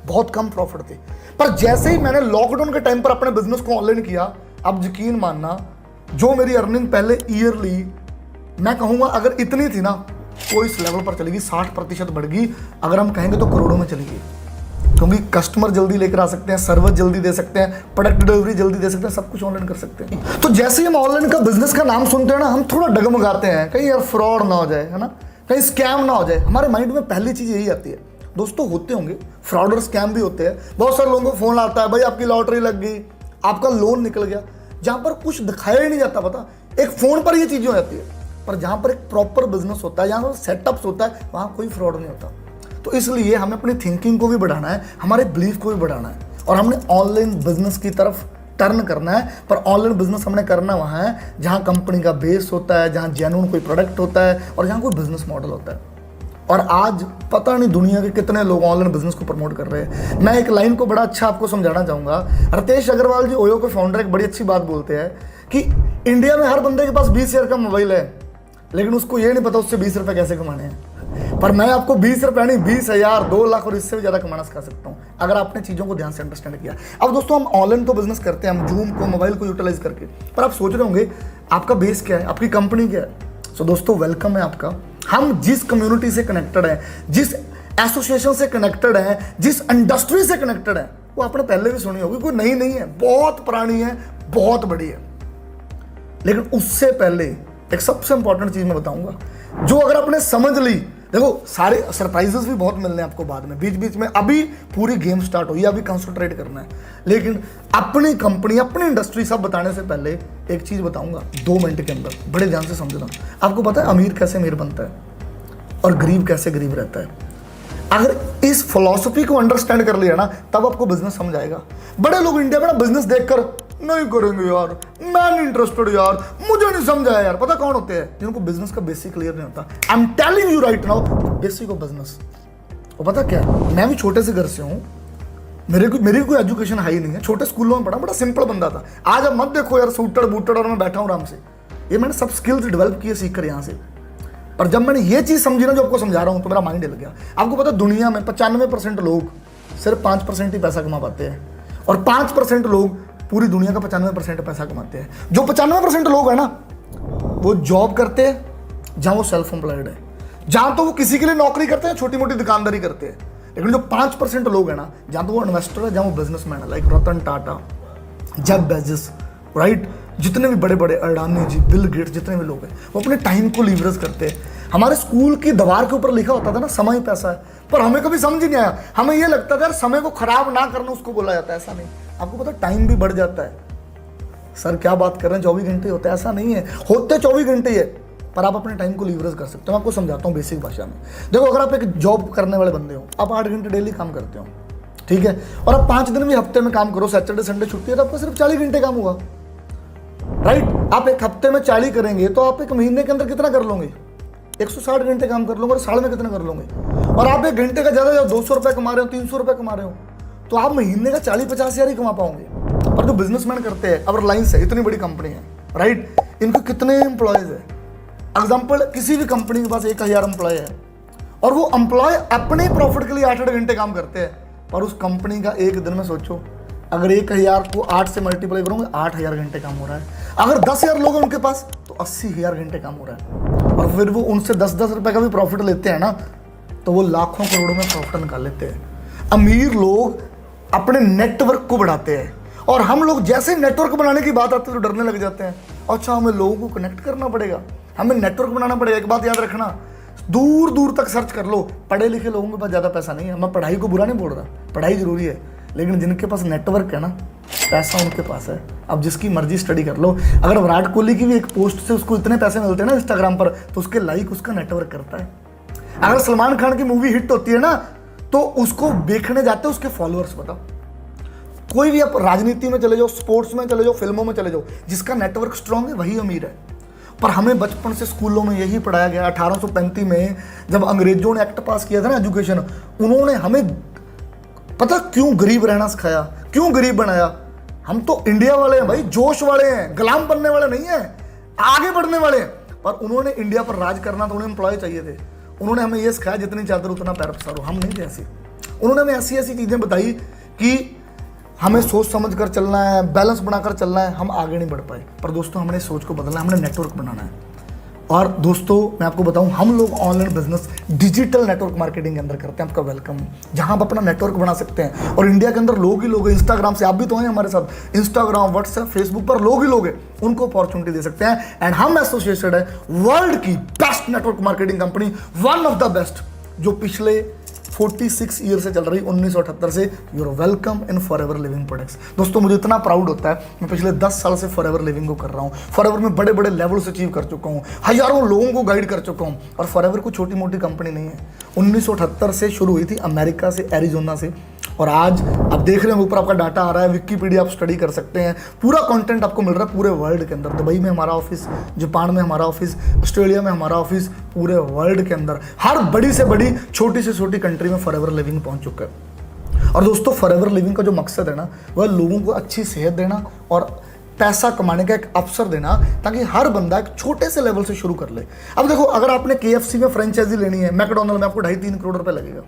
बहुत कम प्रॉफिट थे। पर जैसे ही मैंने लॉकडाउन के टाइम पर अपने बिजनेस को ऑनलाइन किया, अब यकीन मानना जो मेरी अर्निंग पहले ईयरली मैं कहूंगा अगर इतनी थी ना, वो इस लेवल पर चलेगी, 60% बढ़ गई। अगर हम कहेंगे तो करोड़ों में चलेगी, क्योंकि कस्टमर जल्दी लेकर आ सकते हैं, सर्विस जल्दी दे सकते हैं, प्रोडक्ट डिलीवरी जल्दी दे सकते हैं, सब कुछ ऑनलाइन कर सकते हैं। तो जैसे ही हम ऑनलाइन का बिजनेस का नाम सुनते हैं ना, हम थोड़ा डगमगाते हैं, कहीं यार फ्रॉड ना हो जाए, है ना, कहीं स्कैम ना हो जाए। हमारे माइंड में पहली चीज यही आती है। दोस्तों होते होंगे फ्रॉड और स्कैम भी होते हैं। बहुत सारे लोगों को फोन आता है, भाई आपकी लॉटरी लग गई, आपका लोन निकल गया, जहां पर कुछ दिखाया ही नहीं जाता। पता, एक फोन पर ये चीजें हो जाती है, पर जहां पर एक प्रॉपर बिजनेस होता है, जहां पर सेटअप्स होता है, वहां कोई फ्रॉड नहीं होता। तो इसलिए हमें अपनी थिंकिंग को भी बढ़ाना है, हमारे बिलीफ को भी बढ़ाना है, और हमने ऑनलाइन बिजनेस की तरफ टर्न करना है। पर ऑनलाइन बिजनेस हमने करना वहाँ है जहाँ कंपनी का बेस होता है, जहाँ जेन्युइन कोई प्रोडक्ट होता है और जहाँ कोई बिजनेस मॉडल होता है। और आज पता नहीं दुनिया के कितने लोग ऑनलाइन बिजनेस को प्रमोट कर रहे हैं। मैं एक लाइन को बड़ा अच्छा आपको समझाना चाहूँगा। रितेश अग्रवाल जी, ओयो के फाउंडर, एक बड़ी अच्छी बात बोलते हैं कि इंडिया में हर बंदे के पास 20 हज़ार का मोबाइल है, लेकिन उसको ये नहीं पता उससे 20 रुपये कैसे कमाने हैं। पर मैं आपको 20 रुपये नहीं, 20,000, 2 लाख और इससे भी ज़्यादा कमाना सिखा सकता हूँ, अगर आपने चीज़ों को ध्यान से अंडरस्टैंड किया। अब दोस्तों हम ऑनलाइन तो बिजनेस करते हैं, हम जूम को, मोबाइल को यूटिलाइज करके, पर आप सोच रहे होंगे आपका बेस क्या है, आपकी कंपनी क्या है। सो दोस्तों वेलकम है आपका। हम जिस कम्युनिटी से कनेक्टेड है, जिस एसोसिएशन से कनेक्टेड है, जिस इंडस्ट्री से कनेक्टेड है, वो आपने पहले भी सुनी होगी, कोई नई नहीं है, बहुत पुरानी है, बहुत बड़ी है। लेकिन उससे पहले एक सबसे इंपॉर्टेंट चीज मैं बताऊंगा, जो अगर आपने समझ ली देखो सारे सरप्राइजेस भी बहुत मिलने हैं आपको बाद में, बीच बीच में। अभी पूरी गेम स्टार्ट हुई है, अभी कंसंट्रेट करना है। लेकिन अपनी कंपनी, अपनी इंडस्ट्री सब बताने से पहले एक चीज बताऊंगा 2 मिनट के अंदर, बड़े ध्यान से समझना। आपको पता है अमीर कैसे अमीर बनता है और गरीब कैसे गरीब रहता है? अगर इस फिलॉसफी को अंडरस्टैंड कर लिया ना, तब आपको बिजनेस समझ आएगा। बड़े लोग इंडिया में ना बिजनेस देखकर नहीं करेंगे यार, मैं नहीं इंटरेस्टेड यार, मुझे नहीं समझ आया यार। पता कौन होते हैं? जिनको बिजनेस का बेसिक क्लियर नहीं होता। I am telling you right now, basic of business. और पता क्या, मैं भी छोटे से घर से हूँ, मेरी कोई एजुकेशन हाई नहीं है, छोटे स्कूलों में पढ़ा, बड़ा सिंपल बंदा था। आज अब मत देखो यार सूटड़ बूटड़ और मैं बैठा हूँ आराम से। ये मैंने सब स्किल्स डेवलप किए सीख कर यहाँ से। पर जब मैंने ये चीज समझी ना जो आपको समझा रहा हूँ, तो मेरा माइंड हिल गया। आपको पता दुनिया में 95% लोग सिर्फ 5% ही पैसा कमा पाते हैं, और 5% लोग पूरी दुनिया का 95% पैसा कमाते हैं। जो 95% लोग है ना, वो जॉब करते हैं जहां वो सेल्फ एम्प्लॉयड है, जहां तो वो किसी के लिए नौकरी करते हैं, छोटी मोटी दुकानदारी करते हैं। लेकिन जो 5% लोग है ना, जहां तो वो इन्वेस्टर है, जहां वो बिजनेसमैन है, like Ratan Tata, Jeff Bezos, right, जितने भी बड़े बड़े अडानी जी, बिल गेट्स, जितने भी लोग हैं, वो अपने टाइम को लीवरेज करते हैं। हमारे स्कूल की दीवार के ऊपर लिखा होता था ना, समय पैसा है, पर हमें कभी समझ ही नहीं आया। हमें ये लगता था यार समय को खराब ना करना उसको बोला जाता है। ऐसा नहीं, आपको पता टाइम भी बढ़ जाता है। सर क्या बात कर रहे हैं, 24 घंटे होते हैं? ऐसा नहीं है, होते 24 घंटे ही है, पर आप अपने टाइम को लीवरेज कर सकते हो। मैं आपको समझाता हूँ बेसिक भाषा में। देखो, अगर आप एक जॉब करने वाले बंदे हो, आप 8 घंटे डेली काम करते हो, ठीक है, और आप 5 दिन भी हफ्ते में काम करो, सैटरडे संडे छुट्टी है, तो आपका सिर्फ 40 घंटे काम हुआ, राइट। आप एक हफ्ते में 40 करेंगे तो आप एक महीने के अंदर कितना कर लोगे? 160 घंटे काम कर लोगे, और साल में कितना कर लोगे? और आप एक घंटे का ज्यादा 200 रुपए कमा रहे हो, 300 रुपए कमा रहे हो, तो आप महीने का 40-50 हज़ार ही कमा पाओगे। और जो बिजनेसमैन करते हैं, अब रिलायंस है, इतनी बड़ी कंपनी है, राइट, इनको कितने एम्प्लॉयज है? एग्जाम्पल, किसी भी कंपनी के पास 1000 एम्प्लॉय है, और वो एम्प्लॉय अपने प्रॉफिट के लिए 8-8 घंटे काम करते हैं, पर उस कंपनी का एक दिन में सोचो, अगर 1000 को 8 से मल्टीप्लाई करोगे, 8000 घंटे काम हो रहा है। अगर 10,000 लोग हैं उनके पास, तो 80,000 घंटे काम हो रहा है। और फिर वो उनसे 10-10 रुपए का भी प्रॉफिट लेते हैं ना, तो वो लाखों करोड़ों में प्रॉफिट निकाल लेते हैं। अमीर लोग अपने नेटवर्क को बढ़ाते हैं, और हम लोग जैसे नेटवर्क बनाने की बात आती है तो डरने लग जाते हैं। अच्छा, हमें लोगों को कनेक्ट करना पड़ेगा, हमें नेटवर्क बनाना पड़ेगा। एक बात याद रखना, दूर दूर तक सर्च कर लो, पढ़े लिखे लोगों के पास ज़्यादा पैसा नहीं है। मैं पढ़ाई को बुरा नहीं बोल रहा, पढ़ाई जरूरी है, लेकिन जिनके पास नेटवर्क है ना, पैसा उनके पास है। अब जिसकी मर्जी स्टडी कर लो। अगर विराट कोहली की भी एक पोस्ट से उसको इतने पैसे मिलते हैं ना इंस्टाग्राम पर, तो उसके लाइक उसका नेटवर्क करता है। अगर सलमान खान की मूवी हिट होती है ना, तो उसको देखने जाते हैं उसके फॉलोअर्स। बताओ, कोई भी आप राजनीति में चले जाओ, स्पोर्ट्स में चले जाओ, फिल्मों में चले जाओ, जिसका नेटवर्क स्ट्रांग है वही अमीर है। पर हमें बचपन से स्कूलों में यही पढ़ाया गया। 1835 में जब अंग्रेजों ने एक्ट पास किया था ना एजुकेशन, उन्होंने हमें पता क्यों गरीब रहना सिखाया, क्यों गरीब बनाया? हम तो इंडिया वाले हैं भाई, जोश वाले हैं, गुलाम बनने वाले नहीं हैं, आगे बढ़ने वाले हैं। पर उन्होंने इंडिया पर राज करना तो उन्हें एम्प्लॉय चाहिए थे। उन्होंने हमें यह सिखाया, जितनी चादर उतना पैर पसारो। हम नहीं थे ऐसे। उन्होंने हमें ऐसी ऐसी चीजें बताई कि हमें सोच समझ कर चलना है, बैलेंस बनाकर चलना है। हम आगे नहीं बढ़ पाए। पर दोस्तों, हमने सोच को बदलना है, हमने नेटवर्क बनाना है। और दोस्तों, मैं आपको बताऊं, हम लोग online business digital network marketing के अंदर करते हैं। आपका वेलकम, जहां आप अपना नेटवर्क बना सकते हैं। और इंडिया के अंदर लोग ही लोग हैं। इंस्टाग्राम से आप भी तो हैं हमारे साथ, इंस्टाग्राम, व्हाट्सएप, फेसबुक पर लोग ही लोग हैं, उनको अपॉर्चुनिटी दे सकते हैं। एंड हम एसोसिएटेड है वर्ल्ड की best network marketing company, one of the best, जो पिछले 46 ईयर से चल रही, 1978 से। You're welcome in forever living products. दोस्तों, मुझे इतना प्राउड होता है, मैं पिछले 10 साल से फॉरएवर लिविंग को कर रहा हूँ। फॉरएवर में बड़े बड़े लेवल्स अचीव कर चुका हूँ, हजारों लोगों को गाइड कर चुका हूँ। और फॉरएवर कोई छोटी मोटी कंपनी नहीं है। 1978 से शुरू हुई थी, अमेरिका से, एरिजोना से। और आज आप देख रहे हैं ऊपर आपका डाटा आ रहा है, विकिपीडिया आप स्टडी कर सकते हैं, पूरा कंटेंट आपको मिल रहा है पूरे वर्ल्ड के अंदर। दुबई में हमारा ऑफिस, जापान में हमारा ऑफिस, ऑस्ट्रेलिया में हमारा ऑफिस, पूरे वर्ल्ड के अंदर हर बड़ी से बड़ी, छोटी से छोटी कंट्री में फॉरएवर लिविंग पहुंच चुका है। और दोस्तों, फॉरएवर लिविंग का जो मकसद है ना, वह लोगों को अच्छी सेहत देना और पैसा कमाने का एक अवसर देना, ताकि हर बंदा एक छोटे से लेवल से शुरू कर ले। अब देखो, अगर आपने KFC में फ्रेंचाइजी लेनी है, मैकडोनल्ड में आपको 2.5-3 करोड़ रुपए लगेगा,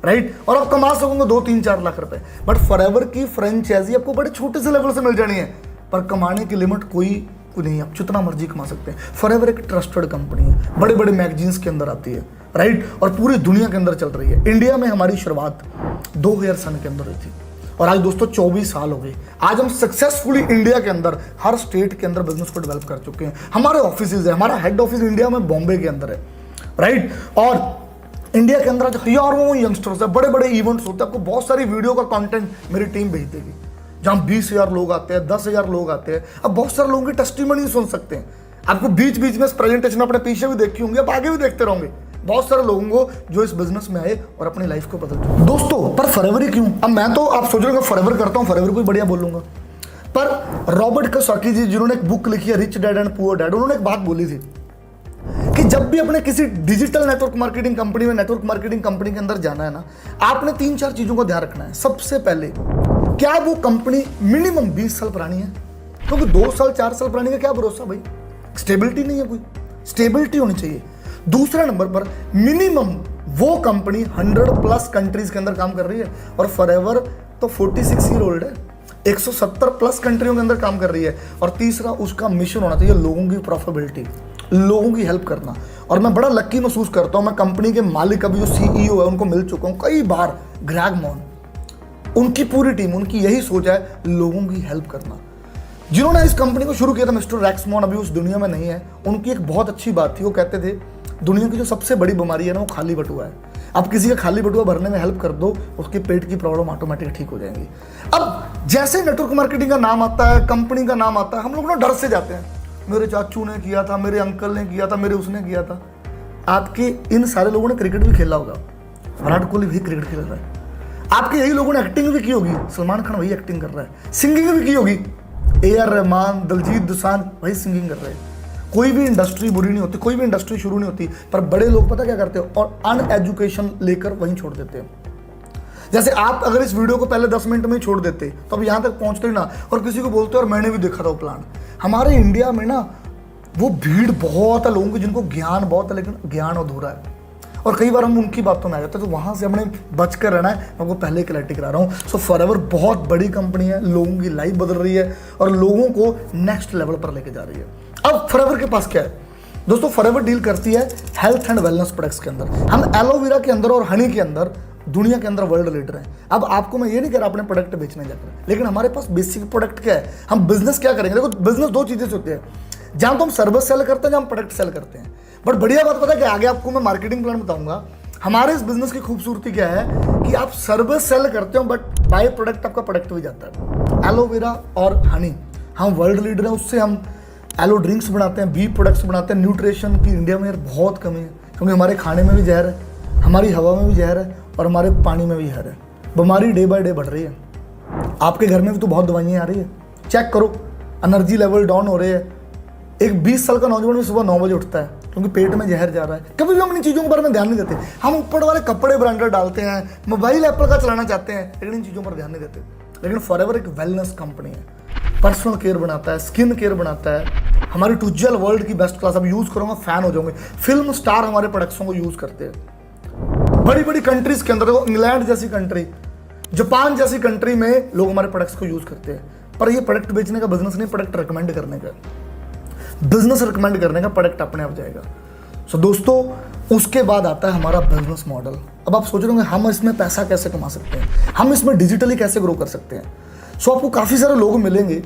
राइट, और आप कमा सकोगे 2-3-4 लाख रुपए। बट फॉरएवर की फ्रेंचाइजी आपको बड़े छोटे से लेवल से मिल जानी है, पर कमाने की लिमिट कोई नहीं, आप जितना मर्जी कमा सकते हैं। फॉरएवर एक ट्रस्टेड कंपनी है, बड़े बड़े मैगजीन्स के अंदर आती है, राइट, और पूरी दुनिया के अंदर चल रही है। इंडिया में हमारी शुरुआत 2000 सन के अंदर हुई थी, और आज दोस्तों 24 साल हो गए। आज हम सक्सेसफुली इंडिया के अंदर हर स्टेट के अंदर बिजनेस को डेवलप कर चुके हैं। हमारे ऑफिस है, हमारा हेड ऑफिस इंडिया में बॉम्बे के अंदर है, राइट। और इंडिया के अंदर आज हजारों यंगस्टर्स है, बड़े बड़े इवेंट्स होते हैं, आपको बहुत सारी वीडियो का कंटेंट मेरी टीम भेज देगी जहां 20,000 लोग आते हैं, 10,000 लोग आते हैं। अब बहुत सारे लोगों की टेस्टिमनी सुन सकते हैं। आपको बीच बीच में इस प्रेजेंटेशन अपने पीछे भी देखी होंगी, आप आगे भी देखते रहोगे। बहुत सारे लोगों को जो इस बिजनेस में आए और अपनी लाइफ को बदल चुके। दोस्तों पर फॉरएवर क्यों? अब मैं तो आप सोच रहे हो फॉरएवर करता हूँ, फॉरएवर कोई बढ़िया बोलूंगा, पर रॉबर्ट कियोसाकी जी जिन्होंने एक बुक लिखी है rich dad and poor dad, उन्होंने एक बात बोली थी कि जब भी अपने किसी डिजिटल नेटवर्क मार्केटिंग कंपनी में, नेटवर्क मार्केटिंग कंपनी के अंदर जाना है ना, आपने 3-4 चीजों का ध्यान रखना है। सबसे पहले, क्या वो कंपनी मिनिमम 20 साल पुरानी है? क्योंकि 2 साल 4 साल पुरानी का क्या भरोसा भाई, स्टेबिलिटी नहीं है, कोई स्टेबिलिटी होनी चाहिए। दूसरा नंबर पर, मिनिमम वो कंपनी 100+ कंट्रीज के अंदर काम कर रही है, और फॉरएवर तो 46 ईयर ओल्ड है, 170+ कंट्रियों के अंदर काम कर रही है। और तीसरा, उसका मिशन होना चाहिए लोगों की प्रॉफिटेबिलिटी, लोगों की हेल्प करना। और मैं बड़ा लक्की महसूस करता हूं, मैं कंपनी के मालिक अभी जो CEO है उनको मिल चुका हूं कई बार, ग्रेग मॉन, उनकी पूरी टीम, उनकी यही सोच है लोगों की हेल्प करना। जिन्होंने इस कंपनी को शुरू किया था, मिस्टर रेक्स मॉन अभी उस दुनिया में नहीं है। उनकी एक बहुत अच्छी बात थी, वो कहते थे दुनिया की जो सबसे बड़ी बीमारी है ना, वो खाली बटुआ है। आप किसी का खाली बटुआ भरने में हेल्प कर दो, उसके पेट की प्रॉब्लम ऑटोमेटिक ठीक हो जाएंगी। अब जैसे नेटवर्क मार्केटिंग का नाम आता है, कंपनी का नाम आता है, हम लोग ना डर से जाते हैं, मेरे चाचू ने किया था, मेरे अंकल ने किया था, मेरे उसने किया था। आपके इन सारे लोगों ने क्रिकेट भी खेला होगा, विराट कोहली भी क्रिकेट खेल रहा है। आपके यही लोगों ने एक्टिंग भी की होगी, सलमान खान वही एक्टिंग कर रहा है। सिंगिंग भी की होगी, AR रहमान, दिलजीत दोसांझ वही सिंगिंग कर रहे हैं। कोई भी इंडस्ट्री बुरी नहीं होती, कोई भी इंडस्ट्री शुरू नहीं होती, पर बड़े लोग पता क्या करते हैं, और अनएजुकेशन लेकर वहीं छोड़ देते हैं। जैसे आप अगर इस वीडियो को पहले 10 मिनट में ही छोड़ देते तो अब यहाँ तक पहुँचते ही ना, और किसी को बोलते और मैंने भी देखा था वो प्लान। हमारे इंडिया में ना वो भीड़ बहुत है लोगों की जिनको ज्ञान बहुत है, लेकिन ज्ञान अधूरा है, और कई बार हम उनकी बातों में आ जाते हैं। तो वहाँ से हमने बच कर रहना है। मैं आपको पहले क्लैरिटी करा रहा हूँ। सो फॉरएवर बहुत बड़ी कंपनी है, लोगों की लाइफ बदल रही है और लोगों को नेक्स्ट लेवल पर लेके जा रही है। अब फॉरएवर के पास क्या है दोस्तों? फॉरएवर डील करती है हेल्थ एंड वेलनेस प्रोडक्ट्स के अंदर। हम एलोवेरा के अंदर और हनी के अंदर दुनिया के अंदर वर्ल्ड लीडर हैं। अब आपको मैं ये नहीं कह रहा अपने प्रोडक्ट बेचने जाकर, लेकिन हमारे पास बेसिक प्रोडक्ट क्या है, हम बिजनेस क्या करेंगे। देखो बिजनेस 2 चीजें से होती है, जहां तो हम सर्विस सेल करते हैं, जहां हम प्रोडक्ट सेल करते हैं। बट बढ़िया बात पता है कि आगे आपको मैं मार्केटिंग प्लान बताऊंगा। हमारे इस बिजनेस की खूबसूरती क्या है कि आप सर्विस सेल करते हो, बट बाय प्रोडक्ट आपका प्रोडक्ट भी जाता है। एलोवेरा और हनी हम वर्ल्ड लीडर हैं, उससे हम एलो ड्रिंक्स बनाते हैं, बी प्रोडक्ट्स बनाते हैं। न्यूट्रिशन की इंडिया में यार बहुत कमी है, क्योंकि हमारे खाने में भी जहर है, हमारी हवा में भी जहर है, और हमारे पानी में भी जहर है। बीमारी डे बाय डे बढ़ रही है। आपके घर में भी तो बहुत दवाइयाँ आ रही है, चेक करो, एनर्जी लेवल डाउन हो रहे हैं। एक 20 साल का नौजवान भी सुबह 9 बजे उठता है क्योंकि पेट में जहर जा रहा है। कभी भी हम इन चीज़ों के बारे में ध्यान नहीं देते। हम ऊपर वाले कपड़े ब्रांडेड डालते हैं, मोबाइल एप्पल का चलाना चाहते हैं, लेकिन इन चीज़ों पर ध्यान नहीं देते। लेकिन फॉरएवर एक वेलनेस कंपनी है, पर्सनल केयर बनाता है, स्किन केयर बनाता है। हमारी टूजेल वर्ल्ड की बेस्ट क्लास, अब यूज़ करूँगा फैन हो जाऊंगे। फिल्म स्टार हमारे प्रोडक्ट्सों को यूज़ करते हैं। बड़ी बड़ी कंट्रीज के अंदर, देखो इंग्लैंड जैसी कंट्री, जापान जैसी कंट्री में लोग हमारे प्रोडक्ट्स को यूज़ करते हैं। पर ये प्रोडक्ट बेचने का बिजनेस नहीं, प्रोडक्ट रिकमेंड करने का बिजनेस, रिकमेंड करने का, प्रोडक्ट अपने आप जाएगा। सो दोस्तों, उसके बाद आता है हमारा बिजनेस मॉडल। अब आप सोच रहे होंगे हम इसमें पैसा कैसे कमा सकते हैं, हम इसमें डिजिटली कैसे ग्रो कर सकते हैं। सो आपको काफ़ी सारे लोग मिलेंगे।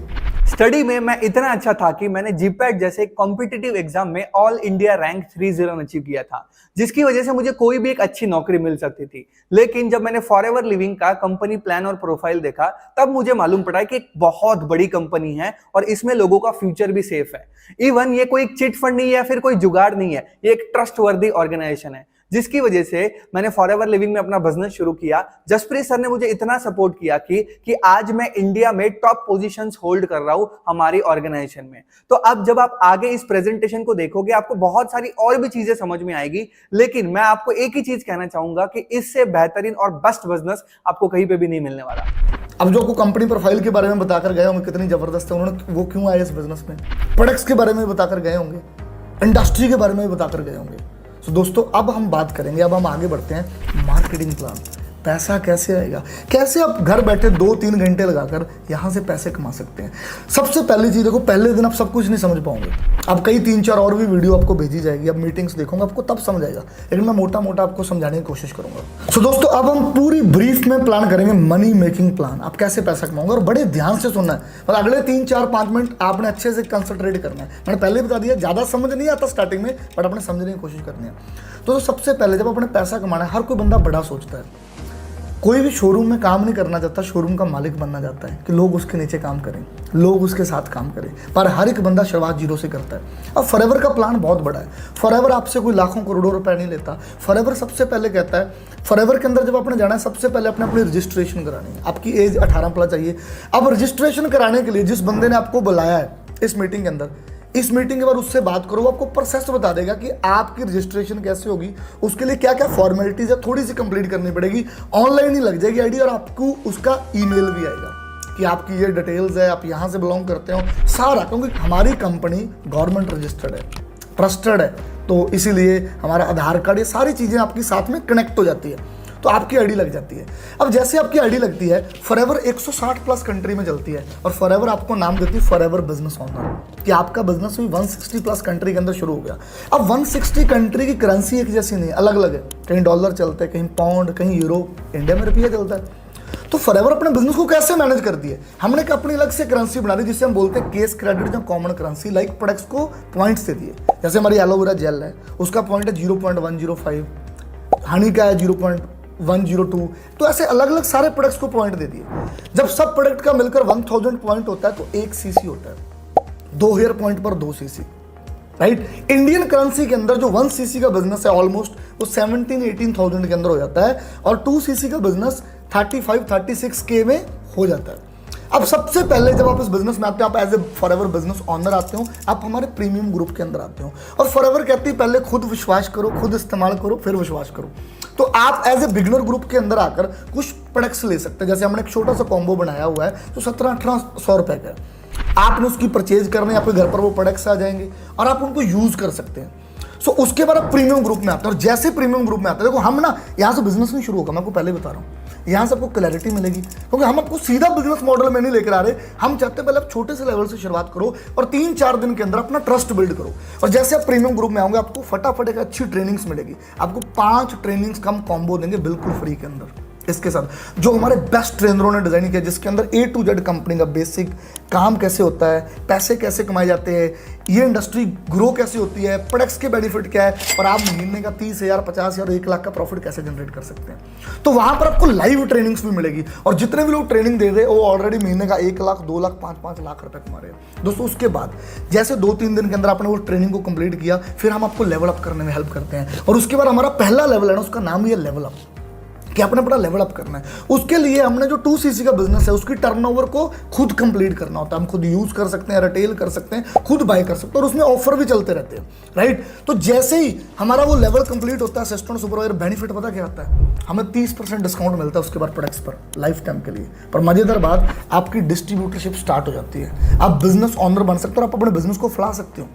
स्टडी में मैं इतना अच्छा था कि मैंने जीपैट जैसे कॉम्पिटिटिव एग्जाम में ऑल इंडिया रैंक 30 अचीव किया था, जिसकी वजह से मुझे कोई भी एक अच्छी नौकरी मिल सकती थी। लेकिन जब मैंने फॉरएवर लिविंग का कंपनी प्लान और प्रोफाइल देखा, तब मुझे मालूम पड़ा कि एक बहुत बड़ी कंपनी है और इसमें लोगों का फ्यूचर भी सेफ है। इवन ये कोई चिट फंड नहीं है या फिर कोई जुगाड़ नहीं है, ये एक ट्रस्टवर्दी ऑर्गेनाइजेशन है, जिसकी वजह से मैंने फॉरएवर लिविंग में अपना बिजनेस शुरू किया। जसप्रीत सर ने मुझे इतना सपोर्ट किया कि आज मैं इंडिया में टॉप पोजीशंस होल्ड कर रहा हूं हमारी ऑर्गेनाइजेशन में। तो अब जब आप आगे इस प्रेजेंटेशन को देखोगे, आपको बहुत सारी और भी चीजें समझ में आएगी, लेकिन मैं आपको एक ही चीज कहना चाहूंगा कि इससे बेहतरीन और बेस्ट बिजनेस आपको कहीं पे भी नहीं मिलने वाला। अब जो आपको कंपनी प्रोफाइल के बारे में बताकर गए होंगे कितनी जबरदस्त है, उन्होंने वो क्यों आए इस बिजनेस में, प्रोडक्ट्स के बारे में बताकर गए होंगे, इंडस्ट्री के बारे में बताकर गए होंगे। तो दोस्तों अब हम बात करेंगे, अब हम आगे बढ़ते हैं मार्केटिंग प्लान। पैसा कैसे आएगा, कैसे आप घर बैठे 2-3 घंटे लगाकर यहाँ से पैसे कमा सकते हैं। सबसे पहली चीज़ देखो, पहले दिन आप सब कुछ नहीं समझ पाओगे। अब कई 3-4 और भी वीडियो आपको भेजी जाएगी, अब मीटिंग्स देखोगे आपको तब समझ आएगा, लेकिन मैं मोटा मोटा आपको समझाने की कोशिश करूंगा। सो दोस्तों, अब हम पूरी ब्रीफ में प्लान करेंगे मनी मेकिंग प्लान। आप कैसे पैसा कमाओगे और बड़े ध्यान से सुनना है, और अगले 3-4-5 मिनट आपने अच्छे से कंसंट्रेट करना है। मैंने पहले बता दिया, ज़्यादा समझ नहीं आता स्टार्टिंग में, बट अपने समझने की कोशिश करनी है। तो सबसे पहले जब अपने पैसा कमाना है, हर कोई बंदा बड़ा सोचता है। कोई भी शोरूम में काम नहीं करना चाहता, शोरूम का मालिक बनना चाहता है कि लोग उसके नीचे काम करें, लोग उसके साथ काम करें, पर हर एक बंदा शुरुआत जीरो से करता है। अब फॉरएवर का प्लान बहुत बड़ा है। फॉरएवर आपसे कोई लाखों करोड़ों रुपए नहीं लेता। फॉरएवर सबसे पहले कहता है, फॉरएवर के अंदर जब आपने जाना है, सबसे पहले अपनी रजिस्ट्रेशन करानी है। आपकी एज 18+ चाहिए। अब रजिस्ट्रेशन कराने के लिए जिस बंदे ने आपको बुलाया है इस मीटिंग के अंदर, इस मीटिंग के बाद उससे बात करो, वो आपको प्रोसेस बता देगा कि आपकी रजिस्ट्रेशन कैसे होगी, उसके लिए क्या क्या फॉर्मेलिटीज है, थोड़ी सी कंप्लीट करनी पड़ेगी। ऑनलाइन ही लग जाएगी आईडी, और आपको उसका ईमेल भी आएगा कि आपकी ये डिटेल्स है, आप यहाँ से बिलोंग करते हो सारा, क्योंकि हमारी कंपनी गवर्नमेंट रजिस्टर्ड है, ट्रस्टेड है, तो इसीलिए हमारा आधार कार्ड, ये सारी चीज़ें आपकी साथ में कनेक्ट हो जाती है, तो आपकी आईडी लग जाती है। अब जैसे आपकी आईडी लगती है, फॉरएवर 160+ कंट्री में चलती है, और फॉरएवर आपको नाम देती है फॉरएवर बिजनेस ऑनर, कि आपका बिजनेस भी 160+ कंट्री के अंदर शुरू हो गया। अब 160 कंट्री की करेंसी एक जैसी नहीं, अलग अलग है। कहीं डॉलर चलते हैं, कहीं पाउंड, कहीं यूरो, इंडिया में रुपया चलता है। तो फॉरएवर अपने बिजनेस को कैसे मैनेज करती है, हमने अपनी अलग से करेंसी बना दी, जिसे हम बोलते हैं केस क्रेडिट या कॉमन करेंसी। लाइक प्रोडक्ट्स को पॉइंट्स दे दिए, जैसे हमारी एलोवेरा जेल है, उसका पॉइंट है 0.105, हनी का है 0.102, तो ऐसे अलग अलग सारे प्रोडक्ट्स को पॉइंट दे दिए। जब सब प्रोडक्ट का मिलकर 1000 पॉइंट होता है, तो 1 सीसी होता है। 2 हेयर पॉइंट पर 2 सीसी, राइट। इंडियन करेंसी के अंदर जो 1 सीसी का बिजनेस है, ऑलमोस्ट वो 17-18,000 के अंदर हो जाता है, और 2 सीसी का बिजनेस 35-36K में हो जाता है। अब सबसे पहले जब आप इस बिजनेस में आते हो, आप as a forever business owner आते हो, आप हमारे प्रीमियम ग्रुप के अंदर आते हो, और फॉरएवर कहती है पहले खुद विश्वास करो, खुद इस्तेमाल करो, फिर विश्वास करो। तो आप एज ए बिगिनर ग्रुप के अंदर आकर कुछ प्रोडक्ट्स ले सकते हैं। जैसे हमने एक छोटा सा कॉम्बो बनाया हुआ है जो 1700-1800 रुपए का है, आपने उसकी परचेज करनी है, आपके घर पर वो प्रोडक्ट्स आ जाएंगे और आप उनको यूज कर सकते हैं। सो उसके बाद आप प्रीमियम ग्रुप में आते हैं, और जैसे प्रीमियम ग्रुप में आते हैं, देखो हम ना यहाँ से बिजनेस नहीं शुरू होगा, मैं आपको पहले बता रहा हूँ, यहाँ से आपको क्लैरिटी मिलेगी, क्योंकि हम आपको सीधा बिजनेस मॉडल में नहीं लेकर आ रहे। हम चाहते हैं पहले आप छोटे से लेवल से शुरुआत करो और 3-4 दिन के अंदर अपना ट्रस्ट बिल्ड करो, और जैसे आप प्रीमियम ग्रुप में आओगे, आपको फटाफट एक अच्छी ट्रेनिंग्स मिलेगी। आपको 5 ट्रेनिंग्स का हम कॉम्बो देंगे बिल्कुल फ्री के अंदर, इसके साथ जो हमारे बेस्ट ट्रेनरों ने डिजाइन किया, जिसके अंदर A to Z कंपनी का बेसिक काम कैसे होता है, पैसे कैसे कमाए जाते हैं, ये इंडस्ट्री ग्रो कैसे होती है, प्रोडक्ट्स के बेनिफिट क्या है, और आप महीने का 30,000, 50,000, 1 लाख का प्रॉफिट कैसे जनरेट कर सकते हैं। तो वहां पर आपको लाइव ट्रेनिंग्स भी मिलेगी, और जितने भी लोग ट्रेनिंग दे रहे हैं वो ऑलरेडी महीने का 1 लाख, 2 लाख, 5-5 लाख रुपए कमा रहे हैं दोस्तों। उसके बाद जैसे 2-3 दिन के अंदर आपने वो ट्रेनिंग को कंप्लीट किया, फिर हम आपको लेवल अप करने में हेल्प करते हैं, और उसके बाद हमारा पहला लेवल है ना, उसका नाम ही है लेवल अप, कि आपने बड़ा लेवल अप करना है। उसके लिए हमने जो 2 सीसी का बिजनेस है, उसकी टर्नओवर को खुद कंप्लीट करना होता है। हम खुद यूज कर सकते हैं, रिटेल कर सकते हैं, खुद बाय कर सकते हैं, और उसमें ऑफर भी चलते रहते हैं, राइट। तो जैसे ही हमारा वो लेवल कंप्लीट होता है, असिस्टेंट सुपरवाइजर बेनिफिट पता क्या आता है, हमें 30% डिस्काउंट मिलता है उसके बाद प्रोडक्ट्स पर लाइफ टाइम के लिए। पर मजेदार बात, आपकी डिस्ट्रीब्यूटरशिप स्टार्ट हो जाती है, आप बिजनेस ऑनर बन सकते हो, और आप अपने बिजनेस को फैला सकते हो।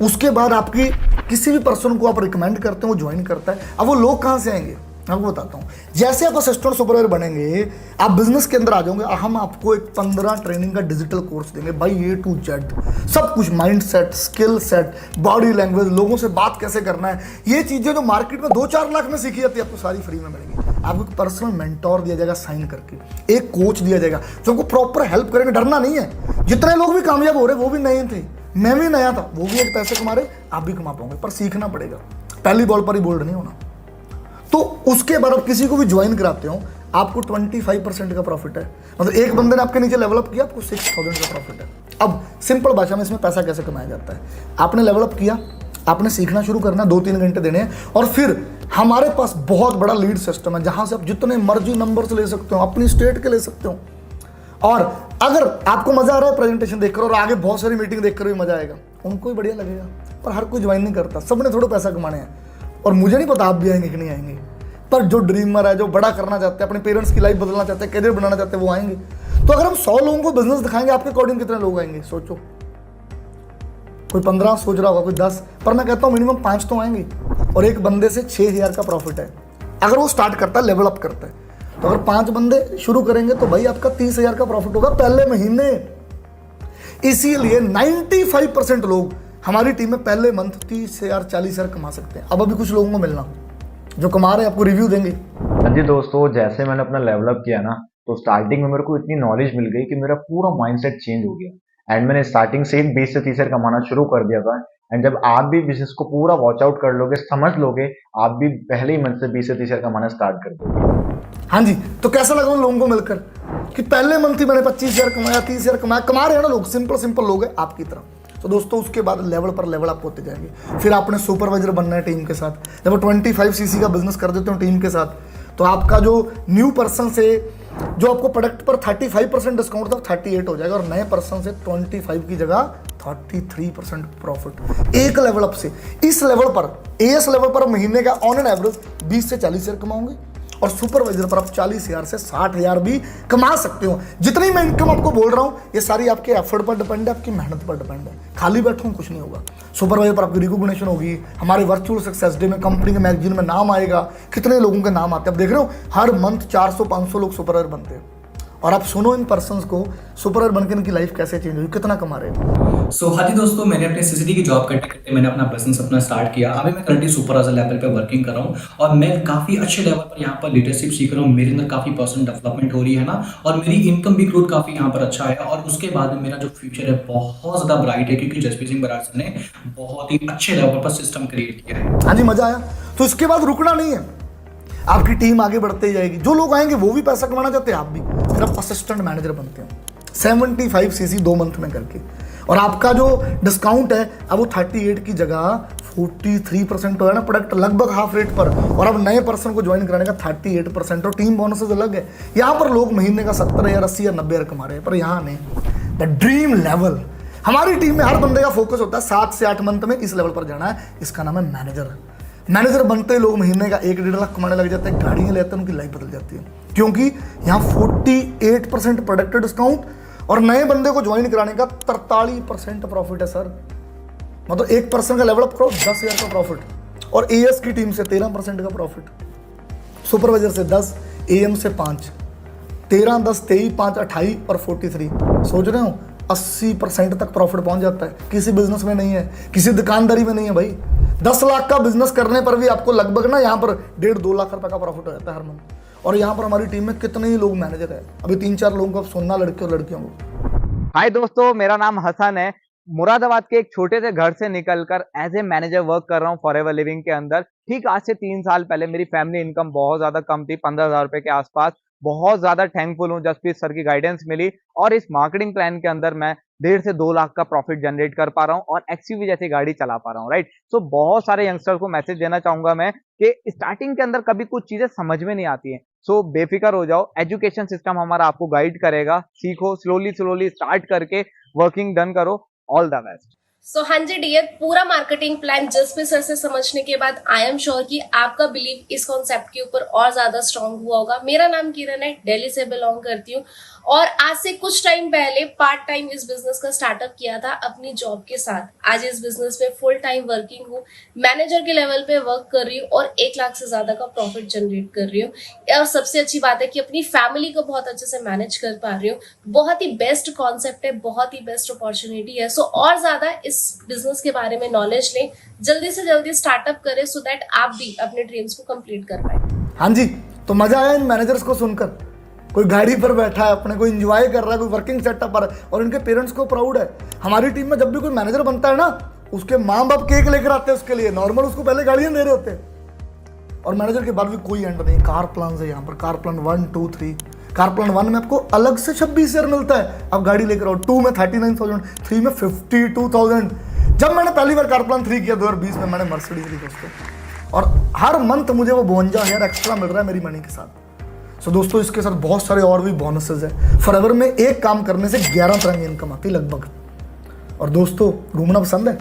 उसके बाद आपकी किसी भी पर्सन को आप रिकमेंड करते हो, वो ज्वाइन करता है। अब वो लोग कहाँ से आएंगे, मैं आपको बताता हूँ। जैसे आप असिस्टेंट सुपरवाइजर बनेंगे, आप बिजनेस के अंदर आ जाओगे, हम आपको एक 15 ट्रेनिंग का डिजिटल कोर्स देंगे बाई A to Z, सब कुछ, mind set, skill set, body language, लोगों से बात कैसे करना है, ये चीजें जो मार्केट में 2-4 लाख में सीखी जाती है, आपको सारी फ्री में मिलेगी। आपको एक पर्सनल मेंटोर दिया जाएगा साइन करके, एक कोच दिया जाएगा जो आपको प्रॉपर हेल्प करेंगे। डरना नहीं है। जितने लोग भी कामयाब हो रहे वो भी नए थे, मैं भी नया था, वो भी एक पैसे कमा रहे, आप भी कमा पाओगे, पर सीखना पड़ेगा। पहली बॉल पर ही बोल्ड नहीं होना। तो उसके बाद आप किसी को भी ज्वाइन कराते हो, आपको 25% का प्रॉफिट है। मतलब एक बंदे ने आपके नीचे लेवल अप किया, आपको 6,000 का प्रॉफिट है। अब सिंपल भाषा में इसमें पैसा कैसे कमाया जाता है, आपने लेवल अप किया, आपने सीखना शुरू करना, 2-3 घंटे देने हैं, और फिर हमारे पास बहुत बड़ा लीड सिस्टम है, जहां से आप जितने मर्जी नंबर्स ले सकते हो, अपनी स्टेट के ले सकते हो। और अगर आपको मजा आ रहा है प्रेजेंटेशन देखकर, और आगे बहुत सारी मीटिंग देखकर भी मजा आएगा, उनको भी बढ़िया लगेगा, पर हर कोई ज्वाइन नहीं करता, सबने थोड़ा पैसा कमाने हैं। और मुझे नहीं पता आप भी आएंगे कि नहीं आएंगे, पर जो ड्रीमर है, जो बड़ा करना चाहते हैं, अपने पेरेंट्स की लाइफ बदलना चाहते हैं, करियर बनाना चाहते हैं, वो आएंगे। तो अगर हम 100 लोगों को बिजनेस दिखाएंगे, आपके अकॉर्डिंग कितने लोग आएंगे, सोचो। कोई 15 सोच रहा होगा, कोई 10, पर मैं कहता हूँ मिनिमम 5 तो आएंगे। और एक बंदे से 6,000 का प्रॉफिट है अगर वो स्टार्ट करता है, लेवल अप करता है। तो अगर 5 बंदे शुरू करेंगे तो भाई आपका 30,000 का प्रॉफिट होगा पहले महीने। इसीलिए 95% लोग हमारी टीम में पहले मंथ 30,000 40,000 कमा सकते हैं। अब अभी कुछ लोगों को मिलना जो कमा रहे हैं आपको रिव्यू देंगे। हाँ जी दोस्तों, जैसे मैंने अपना लेवल अप किया ना, तो स्टार्टिंग में मेरे को इतनी नॉलेज मिल गई कि मेरा पूरा माइंडसेट चेंज हो गया एंड मैंने स्टार्टिंग से ही 20 से 30,000 कमाना शुरू कर दिया था। एंड जब आप भी बिजनेस को पूरा वॉच आउट कर लोगे, समझ लोगे, आप भी पहले ही मंथ से 20 से 30,000 कमाना स्टार्ट कर दोगे। हाँ जी, तो कैसा लगा उन लोगों को मिलकर कि पहले मंथ ही मैंने 25,000 कमाया, 30,000 कमाया, कमा रहे हैं ना लोग, सिंपल लोग हैं आपकी तरह। तो दोस्तों उसके बाद लेवल पर लेवल आप होते जाएंगे। फिर आपने सुपरवाइजर बनना है टीम के साथ। जब 25 सीसी का बिजनेस कर देते हो टीम के साथ, तो आपका जो न्यू पर्सन से जो आपको प्रोडक्ट पर 35% डिस्काउंट था 38 हो जाएगा और नए पर्सन से 25 की जगह 33% प्रॉफिट। एक लेवल अप से इस लेवल पर, एएस लेवल पर महीने का ऑन एन एवरेज 20 से 40,000 कमाओगे और सुपरवाइजर पर आप 40,000 से 60,000 भी कमा सकते हो। जितनी मैं इनकम आपको बोल रहा हूँ ये सारी आपके एफर्ट पर डिपेंड है, आपकी मेहनत पर डिपेंड है। खाली बैठो कुछ नहीं होगा। सुपरवाइजर पर आपकी रिकॉग्निशन होगी, हमारे वर्चुअल सक्सेस डे में कंपनी के मैगजीन में नाम आएगा। कितने लोगों के नाम आते हैं आप देख रहे हो, हर मंथ 400-500 लोग सुपरवाइजर बनते हैं। और आप सुनो इन पर्सन्स को, सुपरवाइजर बनकर इनकी लाइफ कैसे चेंज हुई, कितना कमा रहे हैं। सो हाँ जी दोस्तों, मैंने अपने सीसीडी की जॉब करते करते मैंने अपना बिजनेस अपना स्टार्ट किया। अभी मैं करंटली सुपरवाइजर लेवल पे वर्किंग कर रहा हूँ और मैं काफ़ी अच्छे लेवल पर यहाँ पर लीडरशिप सीख रहा हूँ। मेरे अंदर काफ़ी पर्सनल डेवलपमेंट हो रही है ना, और मेरी इनकम भी ग्रोथ काफ़ी यहाँ पर अच्छा है। और उसके बाद में मेरा जो फ्यूचर है बहुत ज़्यादा ब्राइट है, क्योंकि जसप्रीत सिंह बराड़ सर ने बहुत ही अच्छे लेवल पर सिस्टम क्रिएट किया है। हाँ जी, मजा आया। तो इसके बाद रुकना नहीं है, आपकी टीम आगे बढ़ते जाएगी। जो लोग आएंगे वो भी पैसा कमाना चाहते हैं, आप भी। फिर आप असिस्टेंट मैनेजर बनते हैं 75 सीसी 2 मंथ में करके, और आपका जो डिस्काउंट है अब वो 38 की जगह 43% हो है ना, प्रोडक्ट लगभग हाफ रेट पर। और अब नए पर्सन को ज्वाइन कराने का 38% और टीम बोनसेस अलग है। यहाँ पर लोग महीने का 70,000 80,000 90,000 कमा रहे हैं, पर यहाँ नहीं। द ड्रीम लेवल, हमारी टीम में हर बंदे का फोकस होता है 7 से 8 मंथ में इस लेवल पर जाना है। इसका नाम है मैनेजर। मैनेजर बनते लोग महीने का 1-1.5 लाख कमाने लग जाते हैं, गाड़ियाँ लेते हैं, उनकी लाइफ बदल जाती है। क्योंकि यहाँ 48% प्रोडक्ट डिस्काउंट और नए बंदे को ज्वाइन कराने का 43% प्रॉफिट है सर। मतलब एक पर्सन का लेवल अप करो 10,000 का प्रॉफिट, और एएस की टीम से 13% का प्रॉफिट, सुपरवाइजर से 10, एएम से 5, 13, 10, 23, 5, 28 और 43। सोच रहे हो 80% तक प्रॉफिट पहुंच जाता है। किसी बिजनेस में नहीं है, किसी दुकानदारी में नहीं है भाई। 10 लाख का बिजनेस करने पर भी आपको लगभग ना यहाँ पर 1.5-2 लाख रुपए का प्रॉफिट हो जाता है हर मंथ। और यहाँ पर हमारी टीम में कितने ही लोग मैनेजर है, अभी 3-4 लोगों को आप सुनना, लड़के और लड़कियों को। हाय दोस्तों, मेरा नाम हसन है। मुरादाबाद के एक छोटे से घर से निकलकर एज ए मैनेजर वर्क कर रहा हूँ फॉरएवर लिविंग के अंदर। ठीक आज से 3 साल पहले मेरी फैमिली इनकम बहुत ज्यादा कम थी, 15,000 रुपए के आसपास। बहुत ज्यादा थैंकफुल हूँ, जसप्रीत सर की गाइडेंस मिली और इस मार्केटिंग प्लान के अंदर मैं 1.5 से 2 लाख का प्रॉफिट जनरेट कर पा रहा हूँ और एक्सयूवी जैसी गाड़ी चला पा रहा हूँ, राइट। सो बहुत सारे यंगस्टर्स को मैसेज देना चाहूंगा मैं कि स्टार्टिंग के अंदर कभी कुछ चीजें समझ में नहीं आती है। सो बेफिक्र हो जाओ, एजुकेशन सिस्टम हमारा आपको गाइड करेगा। सीखो, स्लोली स्टार्ट करके वर्किंग डन करो। All the best. सो हाँ जी डियर, पूरा मार्केटिंग प्लान जसप्रीत सर से समझने के बाद आई एम श्योर कि आपका बिलीव इस कॉन्सेप्ट के ऊपर और ज्यादा स्ट्रांग हुआ होगा। मेरा नाम किरण है, दिल्ली से बिलोंग करती हूँ और आज से कुछ टाइम पहले पार्ट टाइम इस बिजनेस का स्टार्टअप किया था अपनी जॉब के साथ। आज इस बिजनेस में फुल टाइम वर्किंग हूँ, मैनेजर के लेवल पे वर्क कर रही हूँ और 1 लाख से ज्यादा का प्रॉफिट जनरेट कर रही हूँ। और सबसे अच्छी बात है कि अपनी फैमिली को बहुत अच्छे से मैनेज कर पा रही हूँ। बहुत ही बेस्ट कॉन्सेप्ट है, बहुत ही बेस्ट अपॉर्चुनिटी है। सो और ज्यादा इस बिजनेस के बारे में नॉलेज लें, जल्दी से जल्दी स्टार्टअप करें सो दैट आप भी अपने ड्रीम्स को कंप्लीट कर पाए। हाँ जी, तो मजा आया इन मैनेजर्स को सुनकर। कोई गाड़ी पर बैठा है अपने, कोई एंजॉय कर रहा है, कोई वर्किंग सेटअप पर, और इनके पेरेंट्स को प्राउड है। हमारी टीम में जब भी कोई मैनेजर बनता है ना, उसके माँ बाप केक लेकर आते हैं उसके लिए, नॉर्मल उसको पहले गाड़ियां दे रहे होते हैं। और मैनेजर के बाद भी कोई एंड नहीं। कार प्लान है यहाँ पर, कार प्लान 1, 2, 3। कार प्लान 1 में आपको अलग से 26,000 मिलता है, आप गाड़ी लेकर आओ। 2 में 39,000, 3 में 52,000। जब मैंने पहली बार कार प्लान 3 किया 2020 में, मैंने मर्सिडीज ली दोस्तों, और हर मंथ मुझे वो 52,000 एक्स्ट्रा मिल रहा है मेरी मनी के साथ। सो दोस्तों इसके साथ बहुत सारे और भी बोनसेस है। फॉरएवर में एक काम करने से 11 तरह की इनकम आती है लगभग। और दोस्तों घूमना पसंद है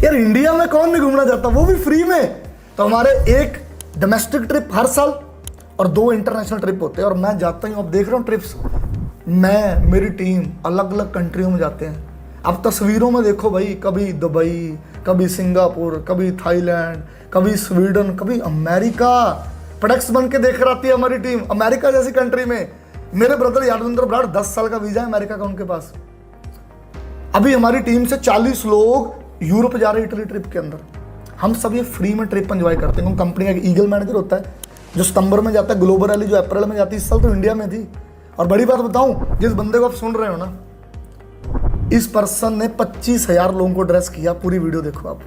यार, इंडिया में कौन नहीं घूमना चाहता, वो भी फ्री में। तो हमारे 1 डोमेस्टिक ट्रिप हर साल और 2 इंटरनेशनल ट्रिप होते हैं, और मैं जाता हूँ। अब देख रहा हूँ ट्रिप्स, मैं मेरी टीम अलग अलग कंट्रियों में जाते हैं। अब तस्वीरों में देखो भाई, कभी दुबई, कभी सिंगापुर, कभी थाईलैंड, कभी स्वीडन, कभी अमेरिका। प्रोडक्ट्स बन के देख कर आती है हमारी टीम अमेरिका जैसी कंट्री में। मेरे ब्रदर यादविंद्र ब्राड़ 10 साल का वीजा है अमेरिका का उनके पास। अभी हमारी टीम से 40 लोग यूरोप जा रहे हैं इटली ट्रिप के अंदर। हम सब ये फ्री में ट्रिप एंजॉय करते हैं। कंपनी का ईगल मैनेजर होता है जो सितंबर में जाता है, ग्लोबल रैली जो अप्रैल में जाती है, इस साल तो इंडिया में थी। और बड़ी बात बताऊं, जिस बंदे को आप सुन रहे हो ना, इस पर्सन ने 25,000 लोगों को ड्रेस किया। पूरी वीडियो देखो आप,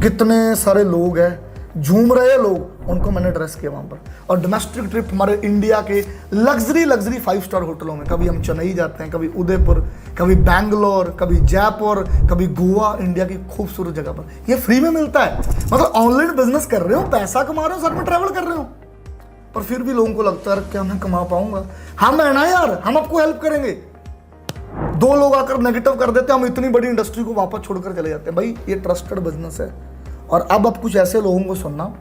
कितने सारे लोग हैं, झूम रहे हैं लोग, उनको मैंने ड्रेस किया वहां पर। और डोमेस्टिक ट्रिप हमारे इंडिया के लग्जरी 5 स्टार होटलों में, कभी हम चेन्नई जाते हैं, कभी उदयपुर, कभी बैंगलोर, कभी जयपुर, कभी गोवा, इंडिया की खूबसूरत जगह पर। ये फ्री में मिलता है। मतलब ऑनलाइन बिजनेस कर रहे हो, पैसा कमा रहे हो, साथ में ट्रैवल कर रहे हो, पर फिर भी लोगों को लगता है क्या मैं कमा पाऊंगा। हम है ना यार, हम आपको हेल्प करेंगे। 2 लोग आकर नेगेटिव कर देते हैं, हम इतनी बड़ी इंडस्ट्री को वापस छोड़कर चले जाते हैं। भाई ये ट्रस्टेड बिजनेस है। और अब आप कुछ ऐसे लोगों को सुनना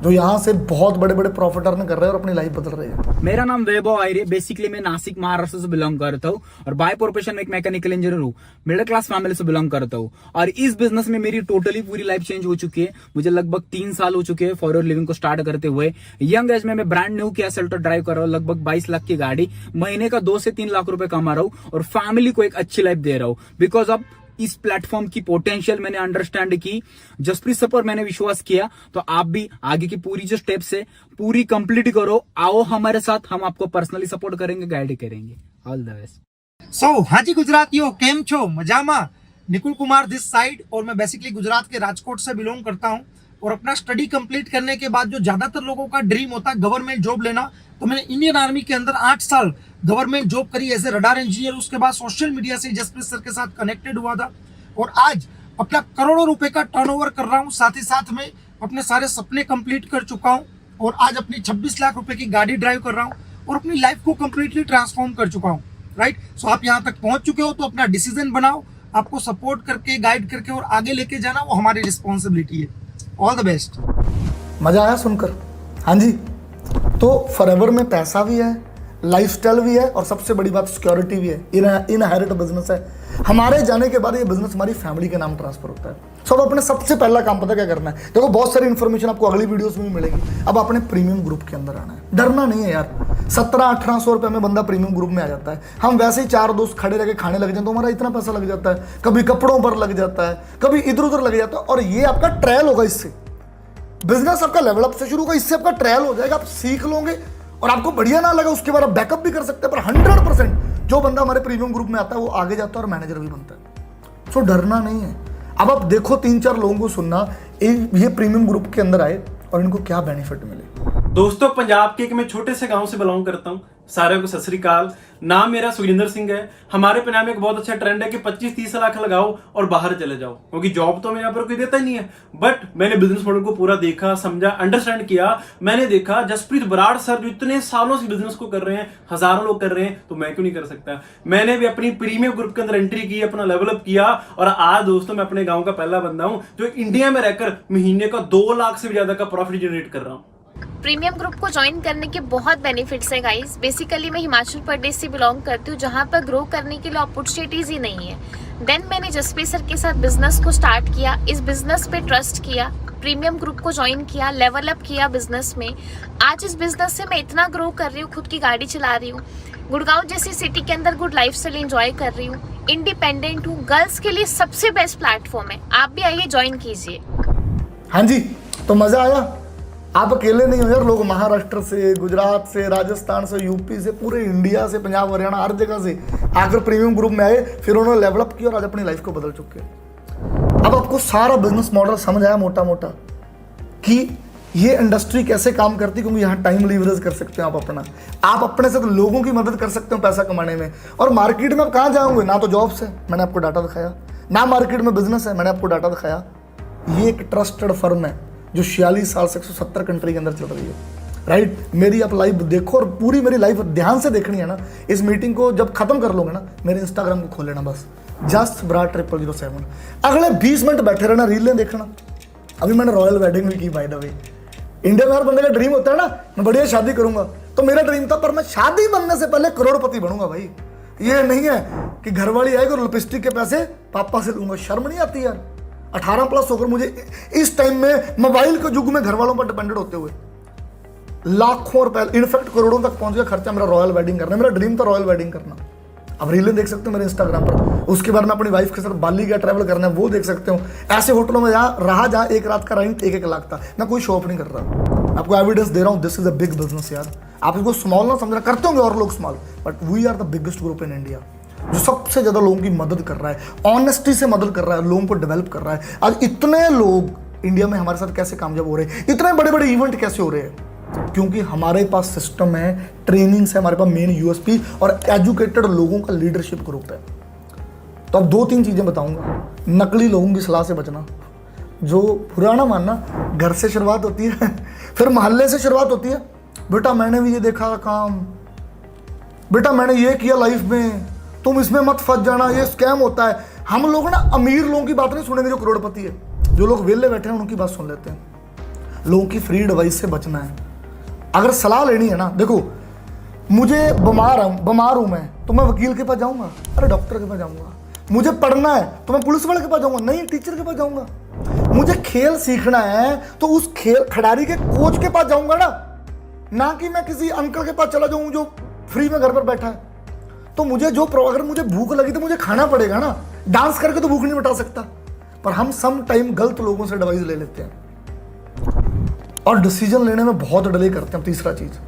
जो यहाँ से बहुत बड़े बड़े प्रॉफिट अर्न कर रहे हैं और अपनी लाइफ बदल रहे हैं। मेरा नाम वैभव आयरे, बेसिकली मैं नासिक महाराष्ट्र से बिलोंग करता हूँ और बाय प्रोफेशन में एक मैकेनिकल इंजीनियर हूँ। मिडिल क्लास फैमिली से बिलोंग करता हूँ और इस बिजनेस में मेरी टोटली पूरी लाइफ चेंज हो चुकी है। मुझे लगभग 3 साल हो चुके हैं फॉरवर्ड लिविंग को स्टार्ट करते हुए। यंग एज में मैं ब्रांड न्यू किया सेल्टो ड्राइव कर रहा हूँ, लगभग 22 लाख की गाड़ी, महीने का 2 से 3 लाख रुपए कमा रहा हूँ और फैमिली को एक अच्छी लाइफ दे रहा हूँ। बिकॉज ऑफ इस प्लेटफॉर्म की पोटेंशियल मैंने अंडरस्टैंड की, जसप्रीत सर पर मैंने विश्वास किया, तो आप भी आगे की पूरी जो स्टेप्स है पूरी कंप्लीट करो। आओ हमारे साथ, हम आपको पर्सनली सपोर्ट करेंगे, गाइड करेंगे। All the best. हाजी गुजरातियों, केम छो? मजामा? निकुल कुमार दिस साइड, और मैं बेसिकली गुजरात के राजकोट से बिलोंग करता हूँ। और अपना स्टडी कंप्लीट करने के बाद जो ज्यादातर लोगों का ड्रीम होता है गवर्नमेंट जॉब लेना, तो मैंने इंडियन आर्मी के अंदर 8 साल गवर्नमेंट जॉब करी एज ए रडार इंजीनियर। उसके बाद सोशल मीडिया से जसप्रीत सर के साथ कनेक्टेड हुआ था और आज अपना करोड़ों रुपए का टर्नओवर कर रहा हूँ। साथ ही साथ में अपने सारे सपने कंप्लीट कर चुका हूँ और आज अपनी 26 लाख रुपए की गाड़ी ड्राइव कर रहा हूँ और अपनी लाइफ को कंप्लीटली ट्रांसफॉर्म कर चुका हूँ। राइट, सो आप यहाँ तक पहुंच चुके हो तो अपना डिसीजन बनाओ, आपको सपोर्ट करके गाइड करके और आगे लेके जाना वो हमारी रिस्पॉन्सिबिलिटी है। All the best. मजा आया सुनकर? हाँ जी, तो फॉरएवर में पैसा भी है, लाइफस्टाइल भी है और सबसे बड़ी बात सिक्योरिटी भी है। इनहेरिट बिजनेस है। हमारे जाने के बाद ये बिजनेस हमारी फैमिली के नाम ट्रांसफर होता है। सो अब अपने सबसे पहला काम पता क्या करना है? देखो बहुत सारी इन्फॉर्मेशन आपको अगली वीडियोस में भी मिलेगी। अब अपने प्रीमियम ग्रुप के अंदर आना है, डरना नहीं है यार। 1700-1800 रुपए में बंदा प्रीमियम ग्रुप में आ जाता है। हम वैसे ही 4 दोस्त खड़े रह के खाने लग जाए तो हमारा इतना पैसा लग जाता है, कभी कपड़ों पर लग जाता है, कभी इधर उधर लग जाता है। और ये आपका ट्रायल होगा, इससे बिजनेस आपका लेवल अप से शुरू होगा, इससे आपका ट्रायल हो जाएगा, आप सीख लोगे और आपको बढ़िया ना लगा उसके बाद आप बैकअप भी कर सकते हैं। पर 100% जो बंदा हमारे प्रीमियम ग्रुप में आता है वो आगे जाता है और मैनेजर भी बनता है। सो डरना नहीं है। अब आप देखो 3-4 लोगों को सुनना, ये प्रीमियम ग्रुप के अंदर आए और इनको क्या बेनिफिट मिले। दोस्तों, पंजाब के एक मैं छोटे से गांव से बिलोंग करता हूं। सारे को सत श्री अकाल। नाम मेरा सुखजिंदर सिंह है। हमारे पंजाब में एक बहुत अच्छा ट्रेंड है कि 25-30 लाख लगाओ और बाहर चले जाओ, क्योंकि जॉब तो मैं यहाँ पर कोई देता ही नहीं है। बट मैंने बिजनेस मॉडल को पूरा देखा, समझा, अंडरस्टैंड किया। मैंने देखा जसप्रीत बराड़ सर जो इतने सालों से बिजनेस को कर रहे हैं, हजारों लोग कर रहे हैं, तो मैं क्यों नहीं कर सकता। मैंने भी अपनी प्रीमियम ग्रुप के अंदर एंट्री की, अपना लेवल अप किया और आज दोस्तों मैं अपने गाँव का पहला बंदा हूँ जो इंडिया में रहकर महीने का 2 लाख से भी ज्यादा का प्रॉफिट जनरेट कर रहा हूँ। प्रीमियम ग्रुप को ज्वाइन करने के बहुत बेनिफिट्स हैं गाइस। बेसिकली मैं हिमाचल प्रदेश से बिलोंग करती हूँ, जहाँ पर ग्रो करने के लिए अपॉर्चुनिटीज ही नहीं है। देन मैंने जसप्रीत सर के साथ बिजनेस को स्टार्ट किया, इस बिजनेस पे ट्रस्ट किया, प्रीमियम ग्रुप को ज्वाइन किया, लेवल अप किया बिजनेस में। आज इस बिजनेस से मैं इतना ग्रो कर रही हूँ, खुद की गाड़ी चला रही हूँ, गुड़गांव जैसी सिटी के अंदर गुड लाइफस्टाइल एंजॉय कर रही हूँ, इंडिपेंडेंट हूँ। गर्ल्स के लिए सबसे बेस्ट प्लेटफॉर्म है, आप भी आइए ज्वाइन कीजिए। हाँ जी, तो मजा आया। आप अकेले नहीं हो यार, लोग महाराष्ट्र से, गुजरात से, राजस्थान से, यूपी से, पूरे इंडिया से, पंजाब हरियाणा हर जगह से आकर प्रीमियम ग्रुप में आए, फिर उन्होंने लेवल अप किया और आज अपनी लाइफ को बदल चुके हैं। अब आपको सारा बिजनेस मॉडल समझ आया मोटा मोटा कि ये इंडस्ट्री कैसे काम करती, क्योंकि यहाँ टाइम लीवरेज कर सकते हो आप अपने से तो लोगों की मदद कर सकते हो पैसा कमाने में। और मार्केट में आप कहाँ जाओगे? ना तो जॉब्स है, मैंने आपको डाटा दिखाया, ना मार्केट में बिजनेस है, मैंने आपको डाटा दिखाया। ये एक ट्रस्टेड फर्म है जो 46 साल से 170 कंट्री के अंदर चल रही है। राइट, मेरी आप लाइव देखो और पूरी मेरी लाइफ ध्यान से देखनी है ना। इस मीटिंग को जब खत्म कर लोगे ना, मेरे इंस्टाग्राम को खोल लेना बस, जस्ट ब्राड 007। अगले 20 मिनट बैठे रहना, रीलें देखना। अभी मैंने रॉयल वेडिंग भी की बाय द वे। इंडिया में हर बंदे का ड्रीम होता है ना, मैं बढ़िया शादी करूंगा, तो मेरा ड्रीम था, पर मैं शादी बनने से पहले करोड़पति बनूंगा भाई। ये नहीं है कि घरवाली आएगी और लिपस्टिक के पैसे पापा से लूंगा। शर्म नहीं आती यार? 18+ होकर मुझे इस टाइम में मोबाइल के युग में घर वालों पर डिपेंडेंट होते हुए लाखों रुपए, इनफैक्ट करोड़ों तक पहुंच गया खर्चा मेरा रॉयल वेडिंग करना। मेरा ड्रीम था रॉयल वेडिंग करना। अब रीलें देख सकते हो मेरे इंस्टाग्राम पर। उसके बाद मैं अपनी वाइफ के साथ बाली गया ट्रैवल करना है, वो देख सकते हो। ऐसे होटलों में जहाँ एक रात का रेंट 1-1 लाख था। मैं कोई शो ऑफ नहीं कर रहा, आपको एविडेंस दे रहा हूँ। This is a big business यार। आप इसको स्मॉल ना समझना, करते होंगे और लोग small, but we are the biggest group in India जो सबसे ज्यादा लोगों की मदद कर रहा है, ऑनेस्टी से मदद कर रहा है, लोगों को डेवलप कर रहा है। आज इतने लोग इंडिया में हमारे साथ कैसे कामयाब हो रहे हैं, इतने बड़े बड़े इवेंट कैसे हो रहे हैं, क्योंकि हमारे पास सिस्टम है, ट्रेनिंग है, हमारे पास मेन यूएसपी और एजुकेटेड लोगों का लीडरशिप ग्रुप है। तो अब 2-3 चीजें बताऊंगा। नकली लोगों की सलाह से बचना, जो पुराना मानना, घर से शुरुआत होती है फिर मोहल्ले से शुरुआत होती है। बेटा मैंने भी ये देखा काम, बेटा मैंने ये किया लाइफ में, तुम इसमें मत फंस जाना, ये स्कैम होता है। हम लोग ना अमीर लोगों की बात नहीं सुनेंगे जो करोड़पति है। जो लोग वेले बैठे हैं उनकी बात सुन लेते हैं। लोगों की फ्री एडवाइस से बचना है। अगर सलाह लेनी है ना, देखो मुझे बीमार हूं मैं, तो मैं वकील के पास जाऊंगा? अरे डॉक्टर के पास जाऊंगा। मुझे पढ़ना है तो मैं पुलिस वाले के पास जाऊंगा? नहीं, टीचर के पास जाऊंगा। मुझे खेल सीखना है तो उस खेल खिलाड़ी के कोच के पास जाऊंगा ना कि मैं किसी अंकल के पास चला जाऊं जो फ्री में घर पर बैठा है। तो मुझे अगर मुझे भूख लगी तो मुझे खाना पड़ेगा ना, डांस करके तो भूख नहीं मिटा सकता। पर हम सम टाइम गलत लोगों से एडवाइस ले लेते हैं और डिसीजन लेने में बहुत डिले करते हैं। तीसरा चीज,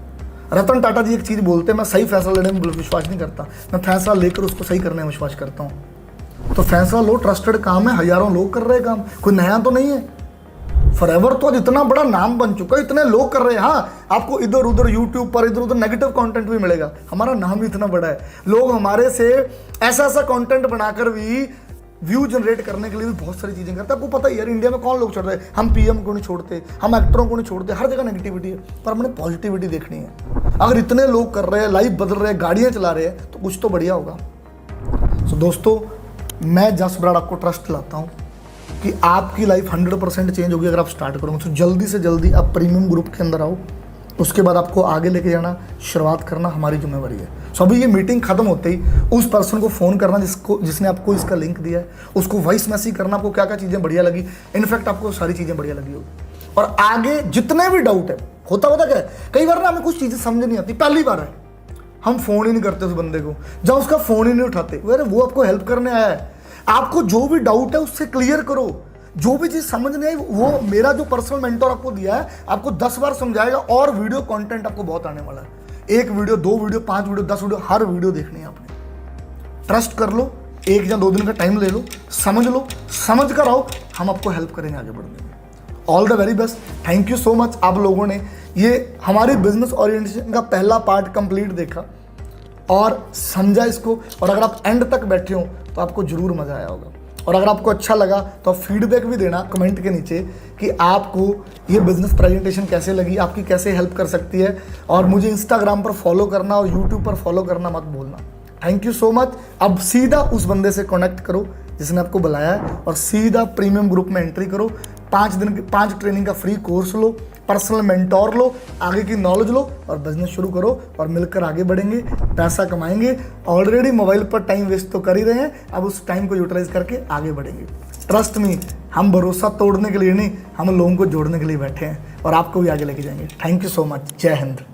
रतन टाटा जी एक चीज बोलते हैं, मैं सही फैसला लेने में विश्वास नहीं करता, मैं फैसला लेकर उसको सही करने में विश्वास करता हूं। तो फैसला लो, ट्रस्टेड काम है, हजारों लोग कर रहे हैं काम, कोई नया तो नहीं है। फॉरएवर तो आज इतना बड़ा नाम बन चुका है, इतने लोग कर रहे हैं। हाँ, आपको इधर उधर यूट्यूब पर इधर उधर नेगेटिव कंटेंट भी मिलेगा, हमारा नाम भी इतना बड़ा है। लोग हमारे से ऐसा कंटेंट बनाकर भी व्यू जनरेट करने के लिए भी बहुत सारी चीजें करते हैं। आपको पता ही यार, इंडिया में कौन लोग छोड़ रहे हैं? हम पीएम को नहीं छोड़ते, हम एक्टरों को नहीं छोड़ते, हर जगह नेगेटिविटी है, पर हमने पॉजिटिविटी देखनी है। अगर इतने लोग कर रहे हैं, लाइफ बदल रहे हैं, गाड़ियां चला रहे हैं, तो कुछ तो बढ़िया होगा। तो दोस्तों, मैं जस ब्राड आपको ट्रस्ट दिलाता हूँ कि आपकी लाइफ 100% चेंज होगी अगर आप स्टार्ट करोगे। तो जल्दी से जल्दी आप प्रीमियम ग्रुप के अंदर आओ, उसके बाद आपको आगे लेके जाना, शुरुआत करना हमारी जिम्मेवारी है। सो अभी ये मीटिंग खत्म होते ही उस पर्सन को फ़ोन करना जिसने आपको इसका लिंक दिया है, उसको वॉइस मैसेज करना, आपको क्या क्या चीज़ें बढ़िया लगी। इनफैक्ट आपको सारी चीज़ें बढ़िया लगी होगी। और आगे जितने भी डाउट है, होता क्या है, कई बार ना हमें कुछ चीज़ें समझ नहीं आती, पहली बार है, हम फ़ोन ही नहीं करते उस बंदे को, जहाँ उसका फ़ोन ही नहीं उठाते। अरे वो आपको हेल्प करने आया है, आपको जो भी डाउट है उससे क्लियर करो। जो भी चीज समझ नहीं आई, वो मेरा जो पर्सनल मेंटर आपको दिया है, आपको 10 बार समझाएगा। और वीडियो कंटेंट आपको बहुत आने वाला है। 1 वीडियो, 2 वीडियो, 5 वीडियो, 10 वीडियो, हर वीडियो देखनी है आपने। ट्रस्ट कर लो, 1 या 2 दिन का टाइम ले लो, समझ कर आओ, हम आपको हेल्प करेंगे आगे बढ़ने में। All the very best, thank you so much. आप लोगों ने ये हमारी बिजनेस ओरिएंटेशन का पहला पार्ट कंप्लीट देखा और समझा इसको, और अगर आप एंड तक बैठे हो तो आपको जरूर मजा आया होगा। और अगर आपको अच्छा लगा तो आप फीडबैक भी देना कमेंट के नीचे कि आपको ये बिजनेस प्रेजेंटेशन कैसे लगी, आपकी कैसे हेल्प कर सकती है। और मुझे इंस्टाग्राम पर फॉलो करना और यूट्यूब पर फॉलो करना मत भूलना। Thank you so much. अब सीधा उस बंदे से कनेक्ट करो जिसने आपको बुलाया है और सीधा प्रीमियम ग्रुप में एंट्री करो। 5 ट्रेनिंग का फ्री कोर्स लो, पर्सनल मेंटोर लो, आगे की नॉलेज लो और बिजनेस शुरू करो और मिलकर आगे बढ़ेंगे, पैसा कमाएंगे। ऑलरेडी मोबाइल पर टाइम वेस्ट तो कर ही रहे हैं, अब उस टाइम को यूटिलाइज करके आगे बढ़ेंगे। ट्रस्ट मी, हम भरोसा तोड़ने के लिए नहीं, हम लोगों को जोड़ने के लिए बैठे हैं और आपको भी आगे लेके जाएंगे। Thank you so much. जय हिंद।